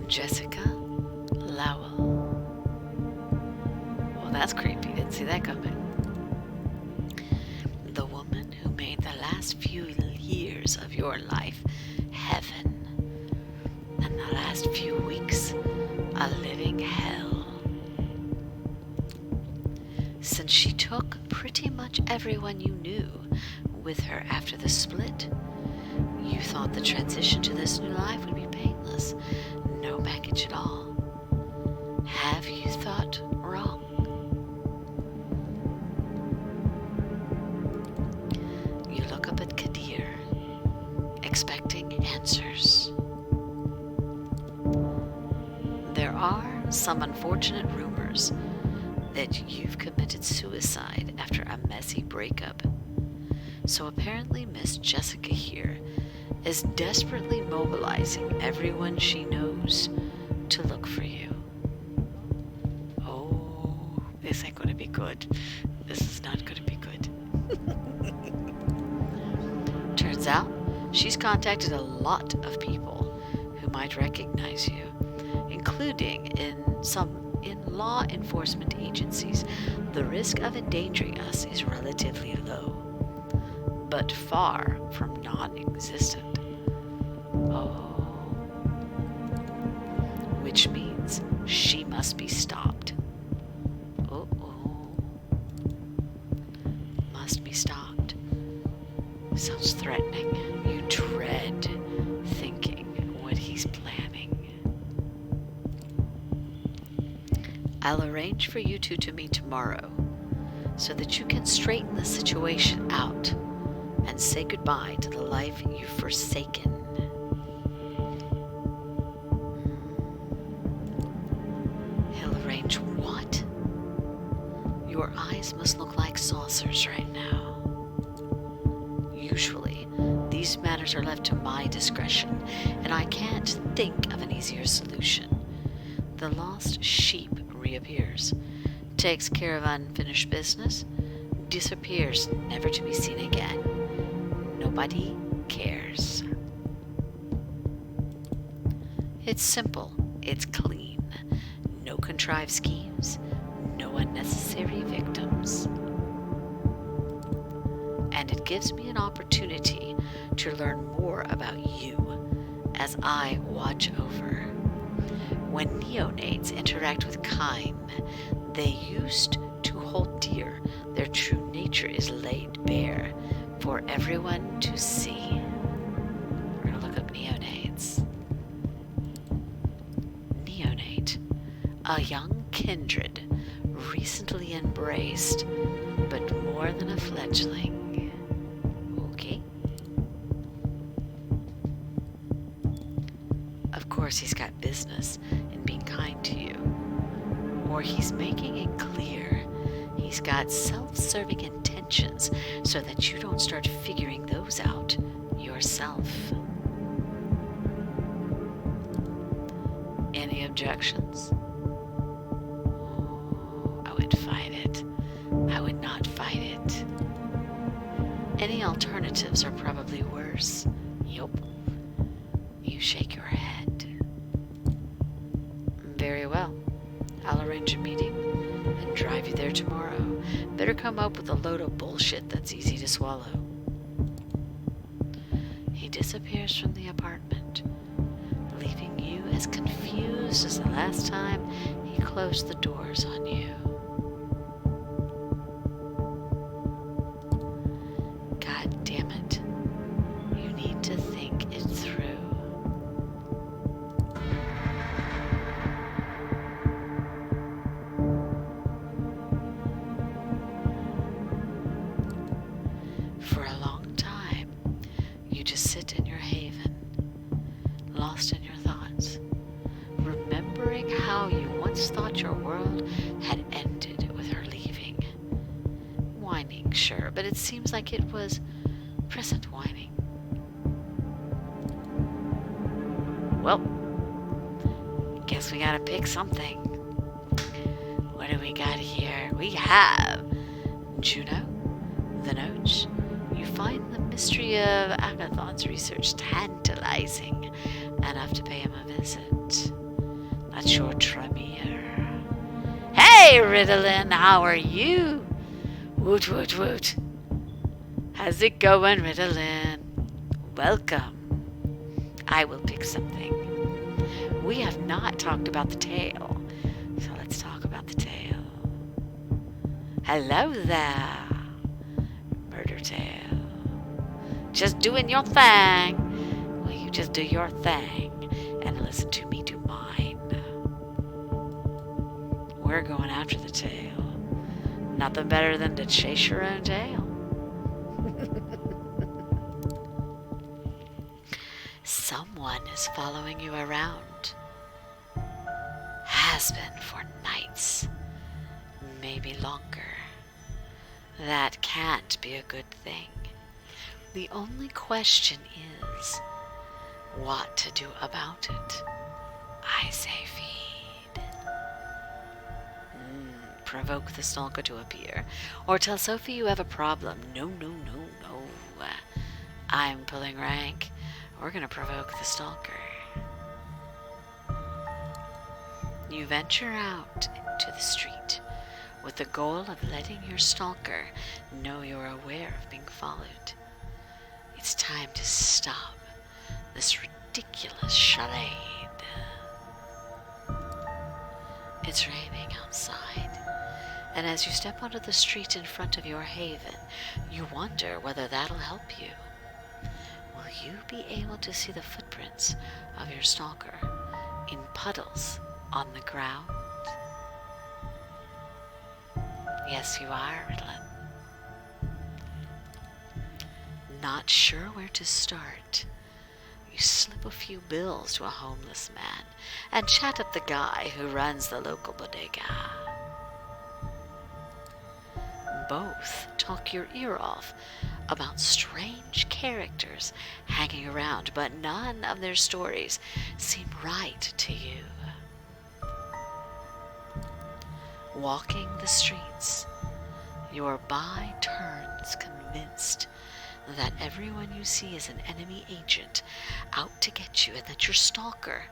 Jessica Lowell. Well, that's creepy. Didn't see that coming. The woman who made the last few years of your life heaven, and the last few weeks a living hell. since she took pretty much everyone you knew with her after the split. You thought the transition to this new life would be painless, no baggage at all. Have you thought wrong? You look up at Kadir, expecting answers. There are some unfortunate rumors that you've committed suicide after a messy breakup. So apparently Miss Jessica here is desperately mobilizing everyone she knows to look for you. Oh, this ain't gonna be good. This is not gonna be good. Turns out, she's contacted a lot of people who might recognize you, including in law enforcement agencies. The risk of endangering us is relatively low, but far from non-existent. Oh. Which means she must be stopped. Must be stopped. Sounds threatening. You dread thinking what he's planning. I'll arrange for you two to meet tomorrow so that you can straighten the situation out and say goodbye to the life you've forsaken. He'll arrange what? Your eyes must look like saucers right now. Usually, these matters are left to my discretion, and I can't think of an easier solution. The lost sheep reappears, takes care of unfinished business, disappears, never to be seen again. Nobody cares. It's simple, it's clean. No contrived schemes, no unnecessary victims. And it gives me an opportunity to learn more about you as I watch over. When neonates interact with Kime, they used to hold dear. Their true nature is laid bare for everyone to see. We're going to look up neonates. Neonate, a young kindred, recently embraced, but more than a fledgling. Okay. Of course, he's got business in being kind to you. Or he's making it clear he's got self-serving intentions so that you don't start figuring those out yourself. Any objections? I would fight it. I would not fight it. Any alternatives are probably worse. Yup. You shake your head. Very well. I'll arrange a meeting and drive you there tomorrow. Better come up with a load of bullshit that's easy to swallow. He disappears from the apartment, leaving you as confused as the last time he closed the doors on you. God damn it. You need to think it through. For a long time, you just sit in your haven, lost in your thoughts, remembering how you once thought your world had ended with her leaving. Whining, sure, but it seems like it was present whining. Well, guess we gotta pick something. What do we got here? We have Juno, the notes. You find the mystery of Agathon's research tantalizing enough to pay him a visit. That's your Tremere. Hey, Ritalin, how are you? Woot, woot, woot. How's it going, Ritalin? Welcome. I will pick something. We have not talked about the tale, so let's talk about the tale. Hello there, Murder Tale. Just doing your thing. Will you just do your thing and listen to me do mine? We're going after the tail. Nothing better than to chase your own tail. Someone is following you around. Has been for nights, maybe longer. That can't be a good thing. The only question is what to do about it. I say feed. Provoke the stalker to appear, or tell Sophie you have a problem. No. I'm pulling rank. We're gonna provoke the stalker. You venture out to the street with the goal of letting your stalker know you're aware of being followed. It's time to stop this ridiculous charade. It's raining outside, and as you step onto the street in front of your haven, you wonder whether that'll help you. Will you be able to see the footprints of your stalker in puddles on the ground? Yes, you are, Riddlin. Not sure where to start. You slip a few bills to a homeless man and chat up the guy who runs the local bodega. Both talk your ear off about strange characters hanging around, but none of their stories seem right to you. Walking the streets, you're by turns convinced that everyone you see is an enemy agent out to get you, and that your stalker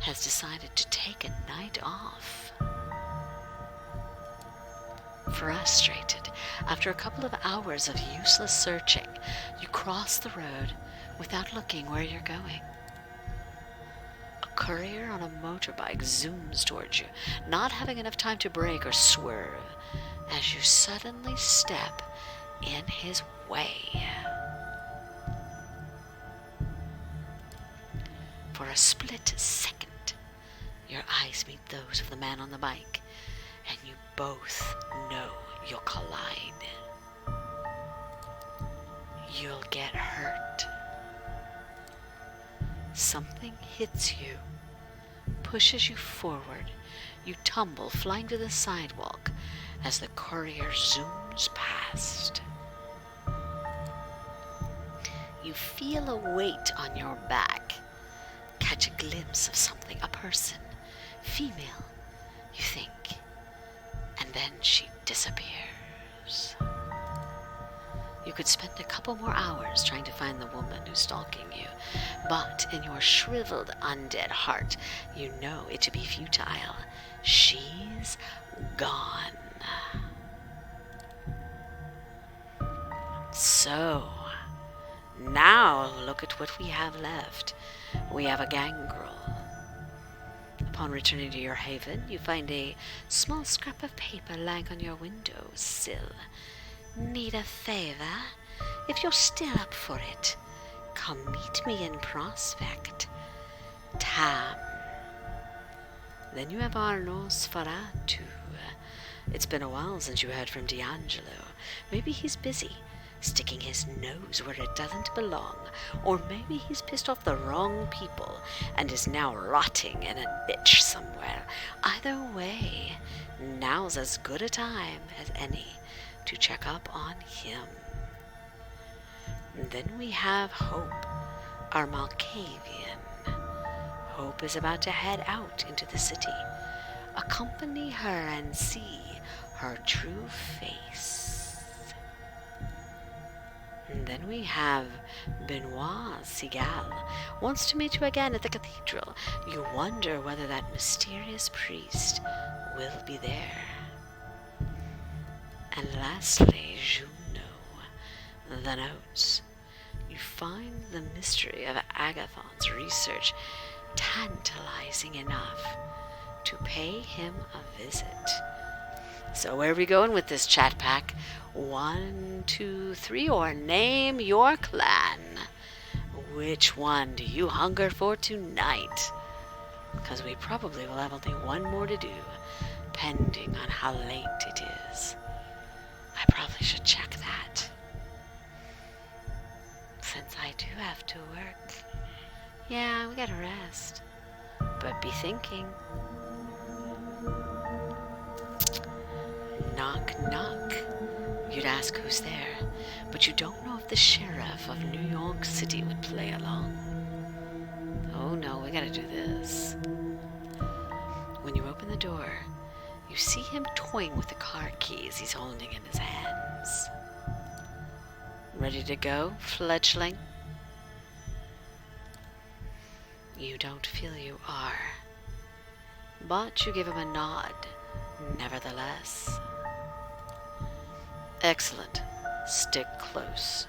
has decided to take a night off. Frustrated, after a couple of hours of useless searching, you cross the road without looking where you're going. A courier on a motorbike zooms towards you, not having enough time to brake or swerve, as you suddenly step in his way. For a split second, your eyes meet those of the man on the bike, and you both know you'll collide. You'll get hurt. Something hits you, pushes you forward. You tumble, flying to the sidewalk as the courier zooms past. You feel a weight on your back. Catch a glimpse of something, a person, female, you think, and then she disappears. You could spend a couple more hours trying to find the woman who's stalking you, but in your shriveled undead heart, you know it to be futile. She's gone. So, now look at what we have left. We have a gangrel. Upon returning to your haven, you find a small scrap of paper lying on your window sill. Need a favor? If you're still up for it, come meet me in Prospect. Tam. Then you have our Nosferatu. It's been a while since you heard from D'Angelo. Maybe he's busy, sticking his nose where it doesn't belong, or maybe he's pissed off the wrong people and is now rotting in a ditch somewhere. Either way, now's as good a time as any to check up on him. And then we have Hope, our Malkavian. Hope is about to head out into the city. Accompany her and see her true face. And then we have Benoit Segal. Wants to meet you again at the cathedral. You wonder whether that mysterious priest will be there. And lastly, Juno, the notes. You find the mystery of Agathon's research tantalizing enough to pay him a visit. So where are we going with this chat pack? 1, 2, 3, or name your clan. Which one do you hunger for tonight? Because we probably will have only one more to do, depending on how late it is. I probably should check that, since I do have to work. Yeah, we gotta rest. But be thinking. Knock, knock. You'd ask who's there, but you don't know if the sheriff of New York City would play along. Oh no, we gotta do this. When you open the door, you see him toying with the car keys he's holding in his hands. Ready to go, fledgling? You don't feel you are, but you give him a nod, nevertheless. Excellent. Stick close.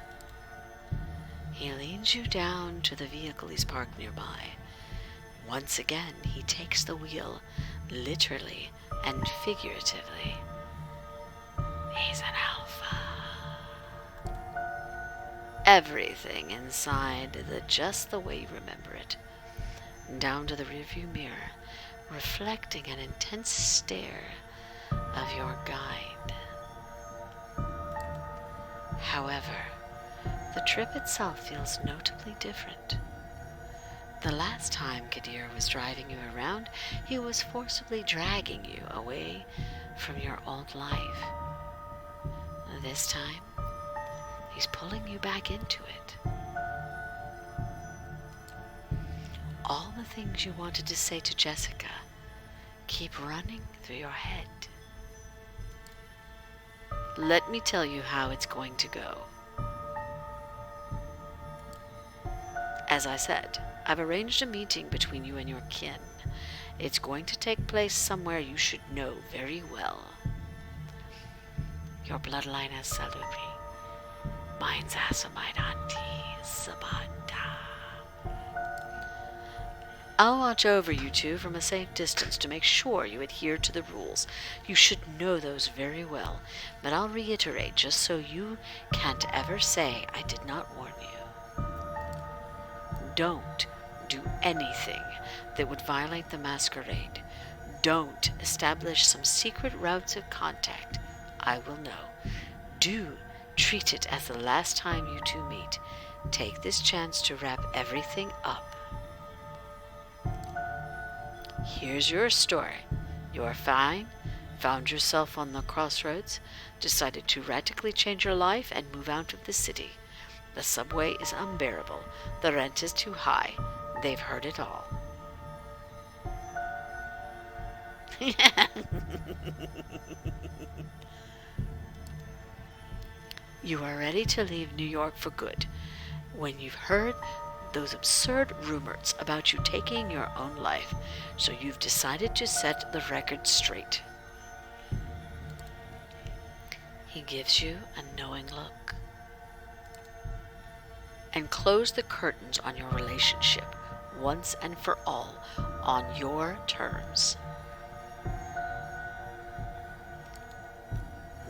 He leads you down to the vehicle he's parked nearby. Once again, he takes the wheel, literally and figuratively. He's an alpha. Everything inside just the way you remember it. Down to the rearview mirror, reflecting an intense stare of your guide. However, the trip itself feels notably different. The last time Kadir was driving you around, he was forcibly dragging you away from your old life. This time, he's pulling you back into it. All the things you wanted to say to Jessica keep running through your head. Let me tell you how it's going to go. As I said, I've arranged a meeting between you and your kin. It's going to take place somewhere you should know very well. Your bloodline is Salubri. Mine's Asamite Auntie Sabata. I'll watch over you two from a safe distance to make sure you adhere to the rules. You should know those very well, but I'll reiterate just so you can't ever say I did not warn you. Don't do anything that would violate the masquerade. Don't establish some secret routes of contact. I will know. Do treat it as the last time you two meet. Take this chance to wrap everything up. Here's your story. You're fine, found yourself on the crossroads, decided to radically change your life and move out of the city. The subway is unbearable. The rent is too high. They've heard it all. You are ready to leave New York for good when you've heard those absurd rumors about you taking your own life, so you've decided to set the record straight. He gives you a knowing look. And close the curtains on your relationship once and for all on your terms.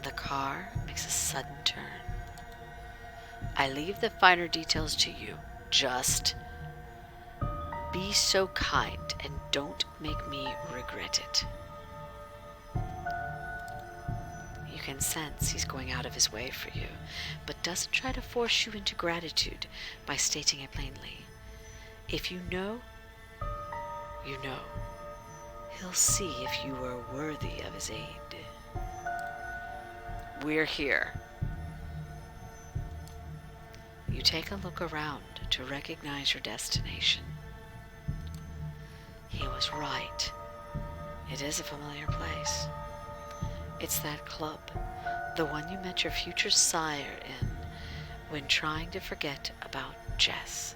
The car makes a sudden turn. I leave the finer details to you. Just be so kind and don't make me regret it. You can sense he's going out of his way for you, but doesn't try to force you into gratitude by stating it plainly. If you know, you know. He'll see if you are worthy of his aid. We're here. You take a look around to recognize your destination. He was right. It is a familiar place. It's that club, the one you met your future sire in when trying to forget about Jess.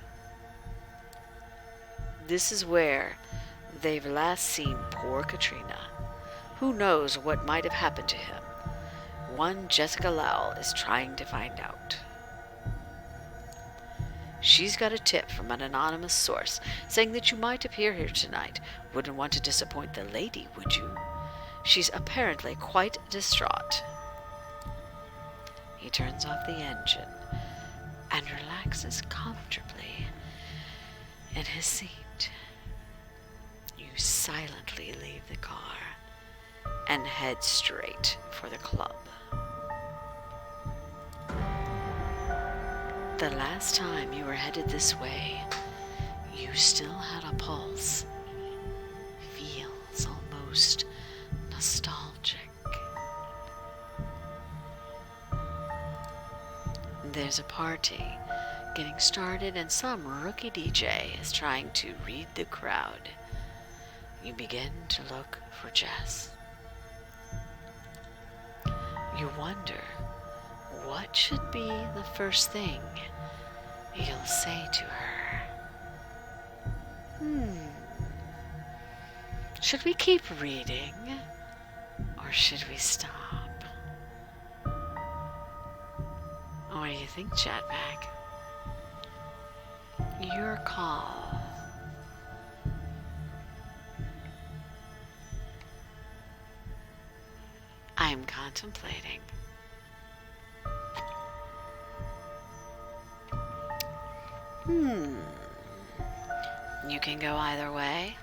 This is where they've last seen poor Katrina. Who knows what might have happened to him? One Jessica Lowell is trying to find out. She's got a tip from an anonymous source saying that you might appear here tonight. Wouldn't want to disappoint the lady, would you? She's apparently quite distraught. He turns off the engine and relaxes comfortably in his seat. You silently leave the car and head straight for the club. The last time you were headed this way, you still had a pulse. Feels almost nostalgic. There's a party getting started and some rookie DJ is trying to read the crowd. You begin to look for Jess. You wonder what should be the first thing you'll say to her. Should we keep reading or should we stop? What do you think, Chatback? Your call. I am contemplating. You can go either way.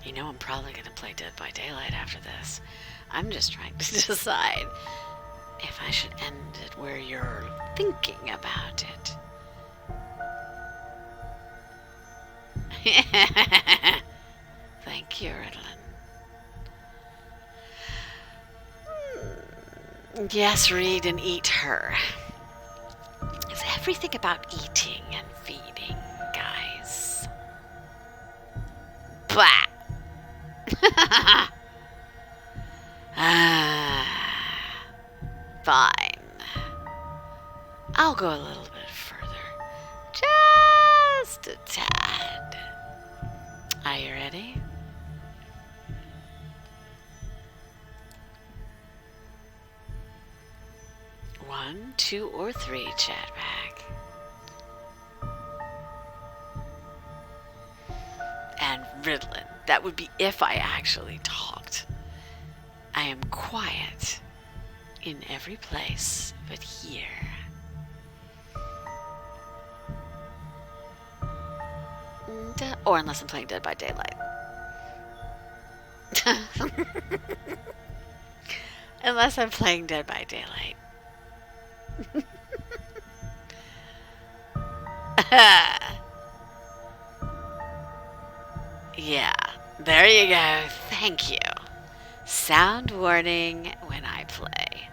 You know I'm probably going to play Dead by Daylight after this. I'm just trying to decide if I should end it where you're thinking about it. Thank you, Ritalin. Yes, read and eat her. It's everything about eating and feeding, guys. Bah! Fine. I'll go a little bit further. Just a tad. Are you ready? One, two, or three, Chatback. And Ritalin. That would be if I actually talked. I am quiet in every place but here. Or unless I'm playing Dead by Daylight. Unless I'm playing Dead by Daylight. Yeah, there you go. Thank you. Sound warning when I play.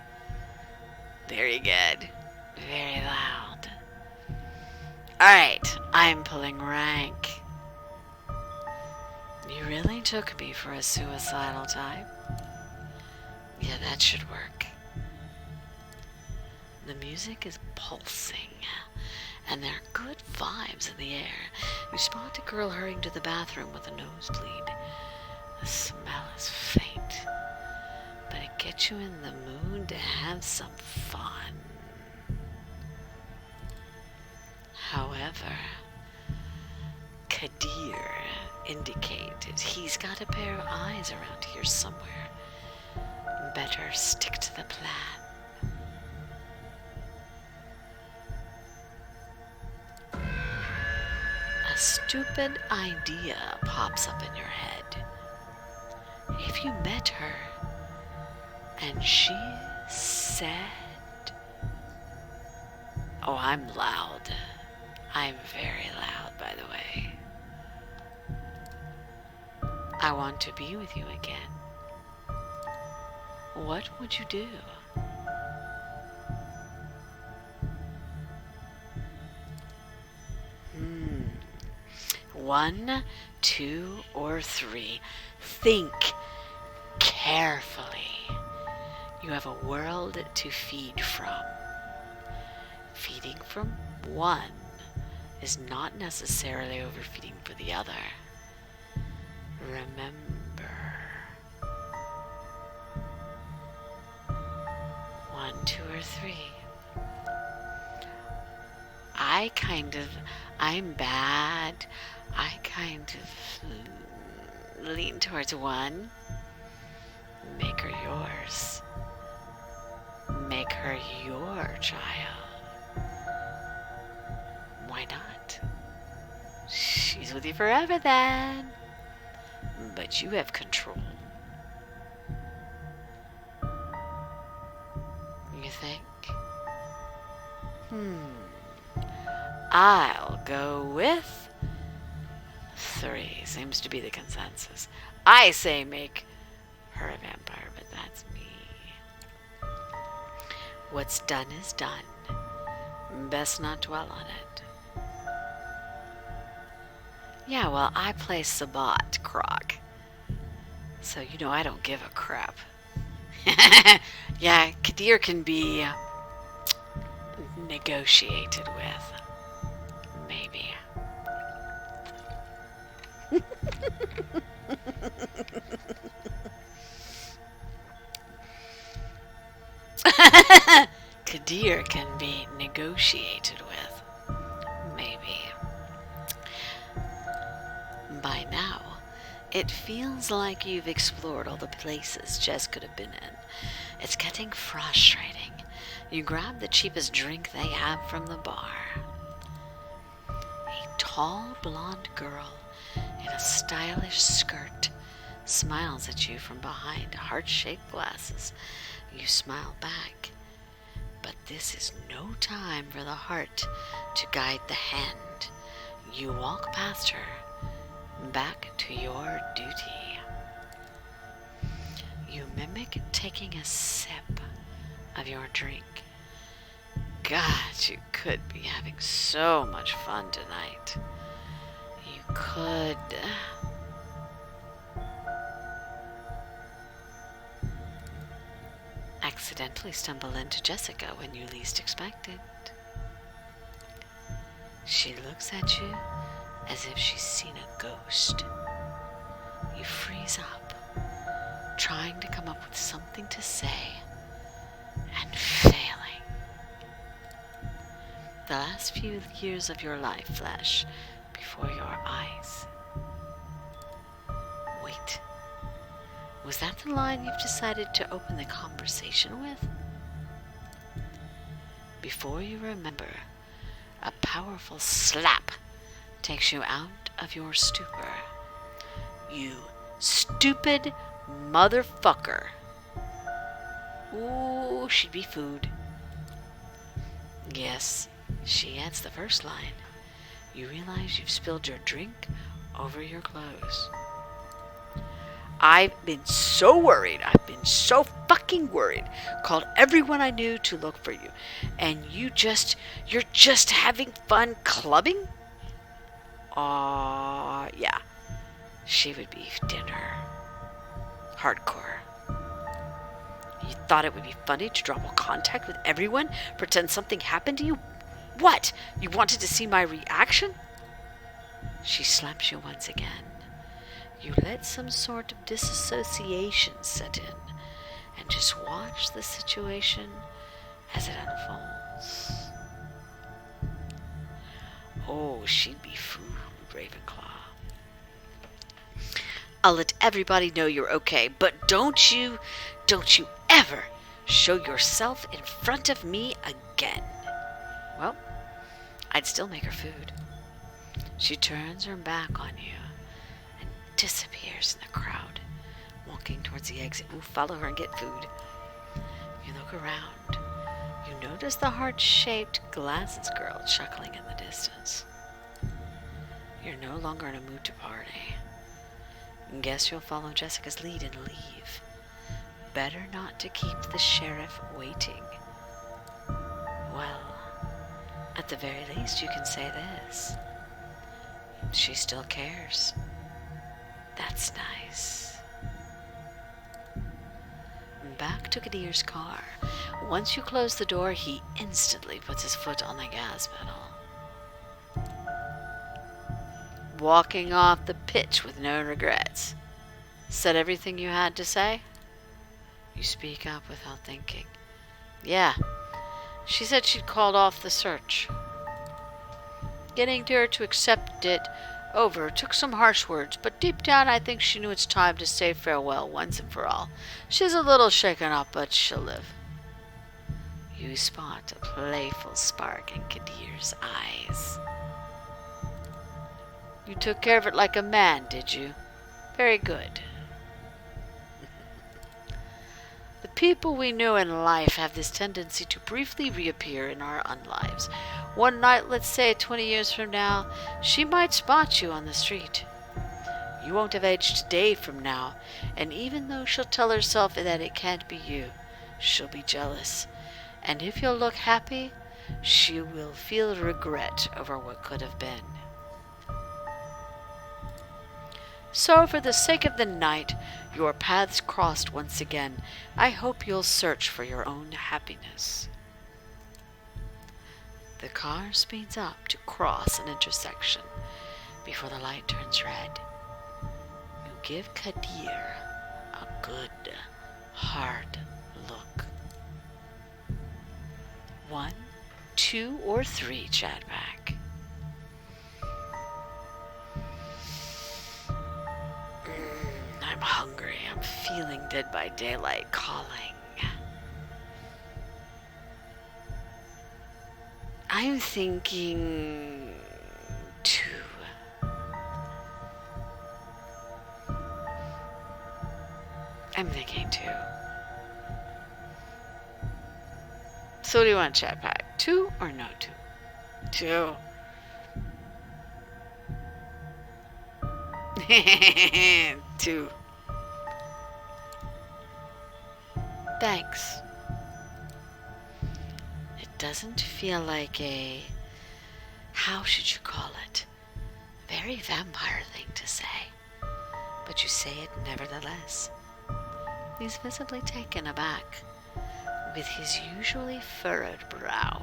Very good. Very loud. Alright, I'm pulling rank. You really took me for a suicidal type? Yeah, that should work. The music is pulsing, and there are good vibes in the air. You spot a girl hurrying to the bathroom with a nosebleed. The smell is faint, but it gets you in the mood to have some fun. However, Kadir indicated he's got a pair of eyes around here somewhere. Better stick to the plan. A stupid idea pops up in your head. If you met her and she said, oh, I'm loud. I'm very loud, by the way. I want to be with you again. What would you do? One, two, or three. Think carefully. You have a world to feed from. Feeding from one is not necessarily overfeeding for the other. Remember. One, two, or three. I'm bad. I kind of Lean towards one. Make her yours. Make her your child. Why not? She's with you forever then. But you have control. You think? I'll go with 3. Seems to be the consensus. I say make her a vampire, but that's me. What's done is done. Best not dwell on it. Yeah, well, I play Sabat, Croc. So, I don't give a crap. Yeah, Kadir can be negotiated with. Maybe. Kadir can be negotiated with. Maybe. By now, it feels like you've explored all the places Jess could have been in. It's getting frustrating. You grab the cheapest drink they have from the bar. A tall blonde girl in a stylish skirt smiles at you from behind heart-shaped glasses. You smile back. But this is no time for the heart to guide the hand. You walk past her, back to your duty. You mimic taking a sip of your drink. God, you could be having so much fun tonight. You could. Accidentally stumble into Jessica when you least expect it. She looks at you as if she's seen a ghost. You freeze up, trying to come up with something to say, and failing. The last few years of your life flash before your eyes. Wait. Was that the line you've decided to open the conversation with? Before you remember, a powerful slap takes you out of your stupor. You stupid motherfucker. Ooh, she'd be food. Yes, she adds the first line. You realize you've spilled your drink over your clothes. I've been so worried. I've been so fucking worried. Called everyone I knew to look for you. And you're just having fun clubbing? Yeah. She would be dinner. Hardcore. You thought it would be funny to drop all contact with everyone? Pretend something happened to you? What? You wanted to see my reaction? She slaps you once again. You let some sort of disassociation set in and just watch the situation as it unfolds. Oh, she'd be food, Ravenclaw. I'll let everybody know you're okay, but don't you ever show yourself in front of me again. Well, I'd still make her food. She turns her back on you and disappears in the crowd, walking towards the exit. Ooh, follow her and get food. You look around. You notice the heart-shaped glasses girl chuckling in the distance. You're no longer in a mood to party. Guess you'll follow Jessica's lead and leave. Better not to keep the sheriff waiting. Well, at the very least you can say this. She still cares. That's nice. Back to Kadir's car. Once you close the door, he instantly puts his foot on the gas pedal. Walking off the pitch with no regrets. Said everything you had to say? You speak up without thinking. Yeah, she said she'd called off the search. Getting her to accept it over took some harsh words, but deep down I think she knew it's time to say farewell once and for all. She's a little shaken up, but she'll live. You spot a playful spark in Kadir's eyes. You took care of it like a man, did you? Very good. The people we know in life have this tendency to briefly reappear in our unlives. One night, let's say 20 years from now, she might spot you on the street. You won't have aged a day from now, and even though she'll tell herself that it can't be you, she'll be jealous. And if you'll look happy, she will feel regret over what could have been. So, for the sake of the night, your paths crossed once again. I hope you'll search for your own happiness. The car speeds up to cross an intersection before the light turns red. You give Kadir a good, hard look. 1, 2, or 3, Chadback. I'm hungry. I'm feeling Dead by Daylight calling. I'm thinking 2. I'm thinking 2. So what do you want, Chatpack? 2 or no 2? 2. Two. Thanks. It doesn't feel like a, how should you call it, very vampire thing to say, but you say it nevertheless. He's visibly taken aback, with his usually furrowed brow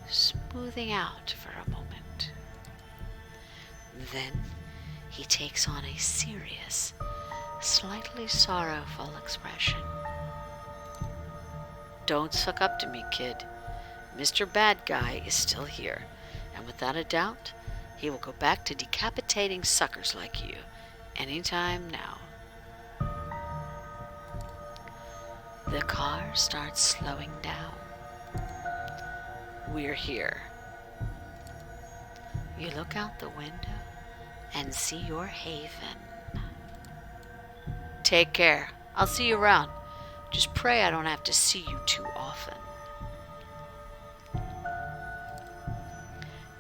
smoothing out for a moment. Then he takes on a serious, slightly sorrowful expression. Don't suck up to me, kid. Mr. Bad Guy is still here, and without a doubt, he will go back to decapitating suckers like you anytime now. The car starts slowing down. We're here. You look out the window and see your haven. Take care. I'll see you around. Just pray I don't have to see you too often.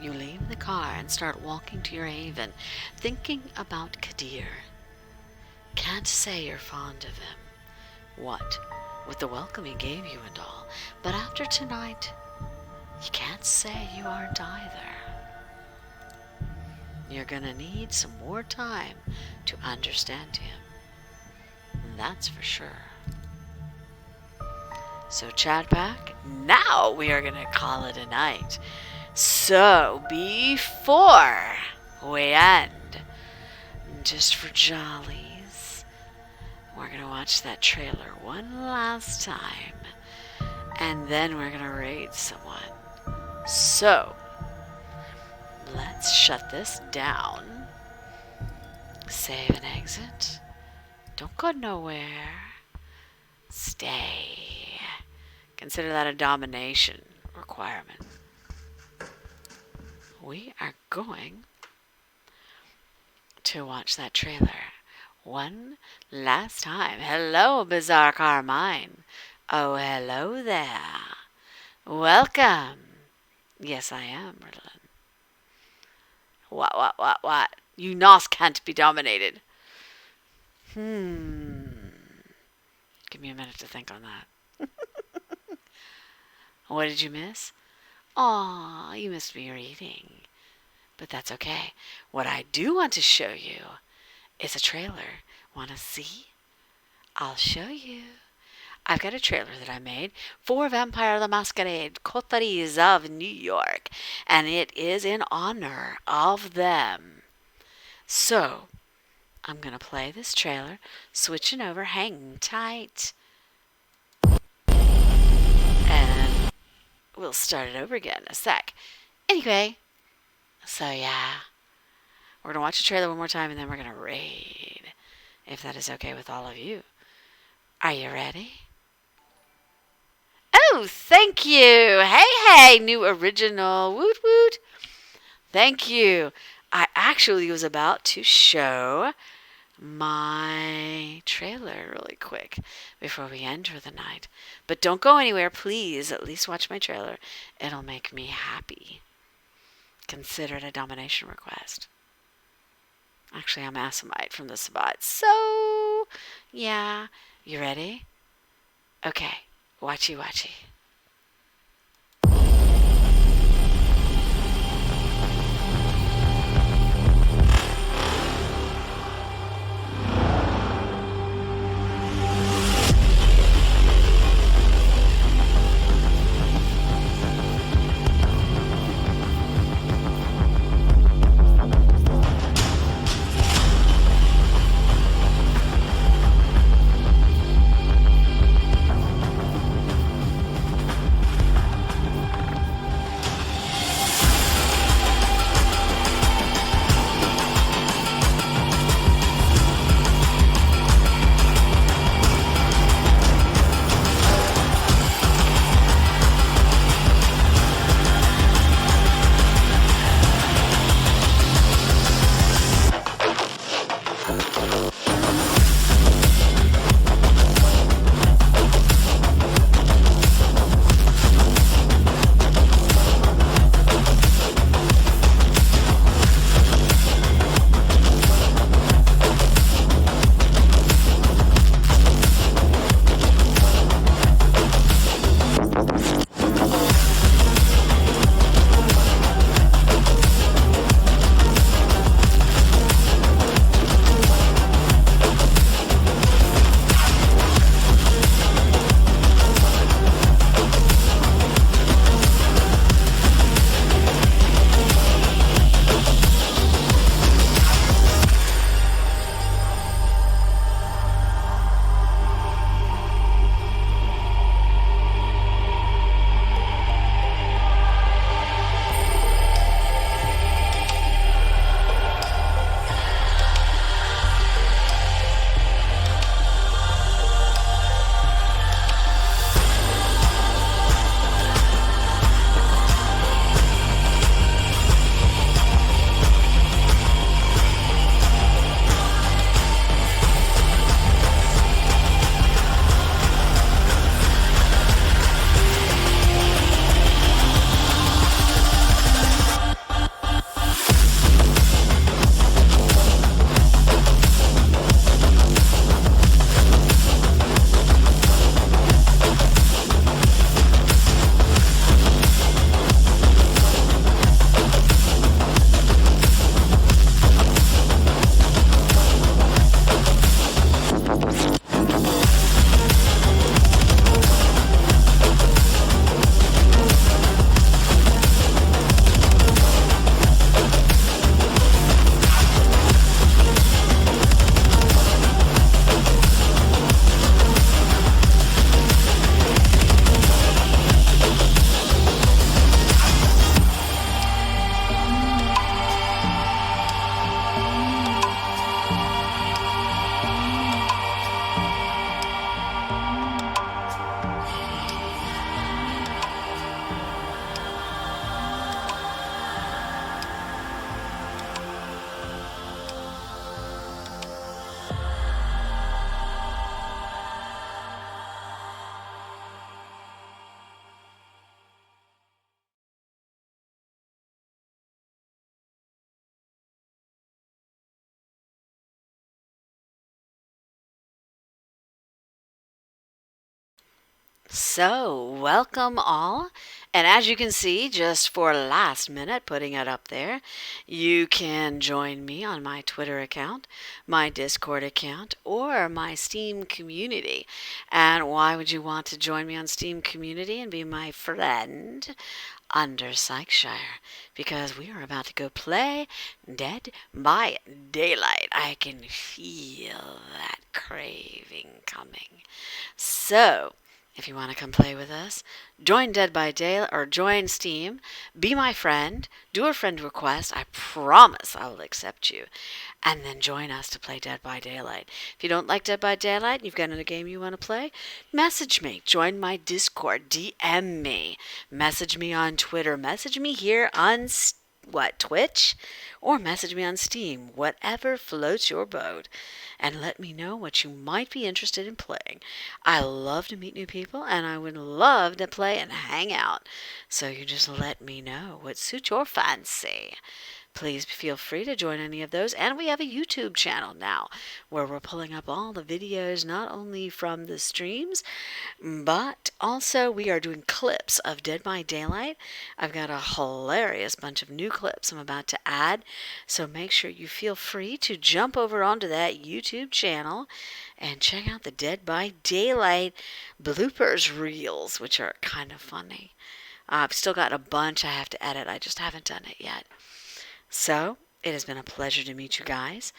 You leave the car and start walking to your haven, thinking about Kadir. Can't say you're fond of him. What, with the welcome he gave you and all, but after tonight, you can't say you aren't either. You're gonna need some more time to understand him. That's for sure. So, Chadback, now we are gonna call it a night. So, before we end, just for jollies, we're gonna watch that trailer one last time, and then we're gonna raid someone. So, let's shut this down. Save and exit. Don't go nowhere. Stay. Consider that a domination requirement. We are going to watch that trailer one last time. Hello, Bizarre Carmine. Oh, hello there. Welcome. Yes, I am, Ritalin. What? You nos can't be dominated. Give me a minute to think on that. What did you miss? Aw, you missed me reading. But that's okay. What I do want to show you is a trailer. Want to see? I'll show you. I've got a trailer that I made for Vampire the Masquerade Coteries of New York, and it is in honor of them. So, I'm going to play this trailer, switching over, hang tight, and we'll start it over again in a sec. Anyway, so yeah, We're going to watch the trailer one more time, and then we're going to raid, if that is okay with all of you. Are you ready? Oh, thank you. Hey, new original. Woot woot. Thank you. I actually was about to show my trailer really quick before we enter the night. But don't go anywhere, please. At least watch my trailer. It'll make me happy. Consider it a domination request. Actually, I'm Asamite from the Sabbat. So, yeah. You ready? Okay. Watchy, watchy. So, welcome all. And as you can see, just for last minute, putting it up there, you can join me on my Twitter account, my Discord account, or my Steam community. And why would you want to join me on Steam community and be my friend? Under Psycheshire, because we are about to go play Dead by Daylight. I can feel that craving coming. So, if you want to come play with us. Join Dead by Daylight or join Steam. Be my friend. Do a friend request. I promise I will accept you. And then join us to play Dead by Daylight. If you don't like Dead by Daylight and you've got another game you want to play, message me. Join my Discord. DM me. Message me on Twitter. Message me here on Twitch? Or message me on Steam, whatever floats your boat, and let me know what you might be interested in playing. I love to meet new people, and I would love to play and hang out. So you just let me know what suits your fancy. Please feel free to join any of those. And we have a YouTube channel now where we're pulling up all the videos, not only from the streams, but also we are doing clips of Dead by Daylight. I've got a hilarious bunch of new clips I'm about to add. So make sure you feel free to jump over onto that YouTube channel and check out the Dead by Daylight bloopers reels, which are kind of funny. I've still got a bunch I have to edit. I just haven't done it yet. So, it has been a pleasure to meet you guys.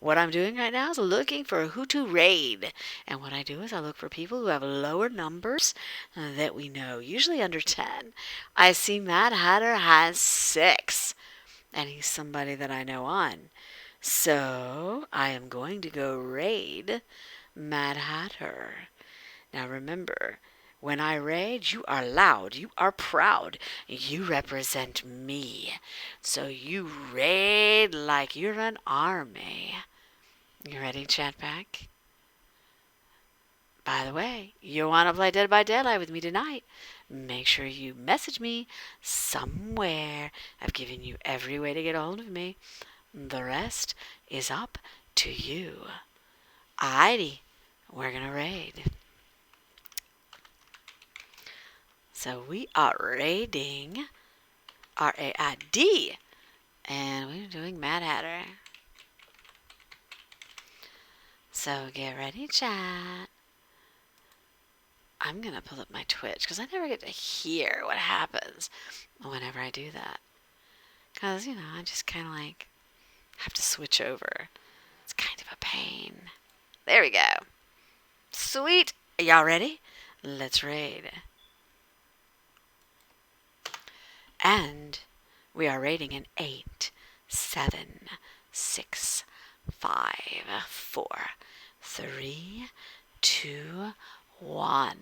What I'm doing right now is looking for who to raid. And what I do is I look for people who have lower numbers that we know, usually under 10. I see Mad Hatter has 6. And he's somebody that I know on. So, I am going to go raid Mad Hatter. Now remember, when I raid, you are loud, you are proud, you represent me. So you raid like you're an army. You ready, chat pack? By the way, you want to play Dead by Daylight with me tonight? Make sure you message me somewhere. I've given you every way to get a hold of me. The rest is up to you. Alrighty, we're gonna raid. So we are raiding RAID, and we're doing Mad Hatter. So get ready, chat. I'm gonna pull up my Twitch because I never get to hear what happens whenever I do that. Because, I just kind of like have to switch over. It's kind of a pain. There we go. Sweet. Are y'all ready? Let's raid. And we are rating in 8, 7, 6, 5, 4, 3, 2, 1.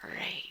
Raid.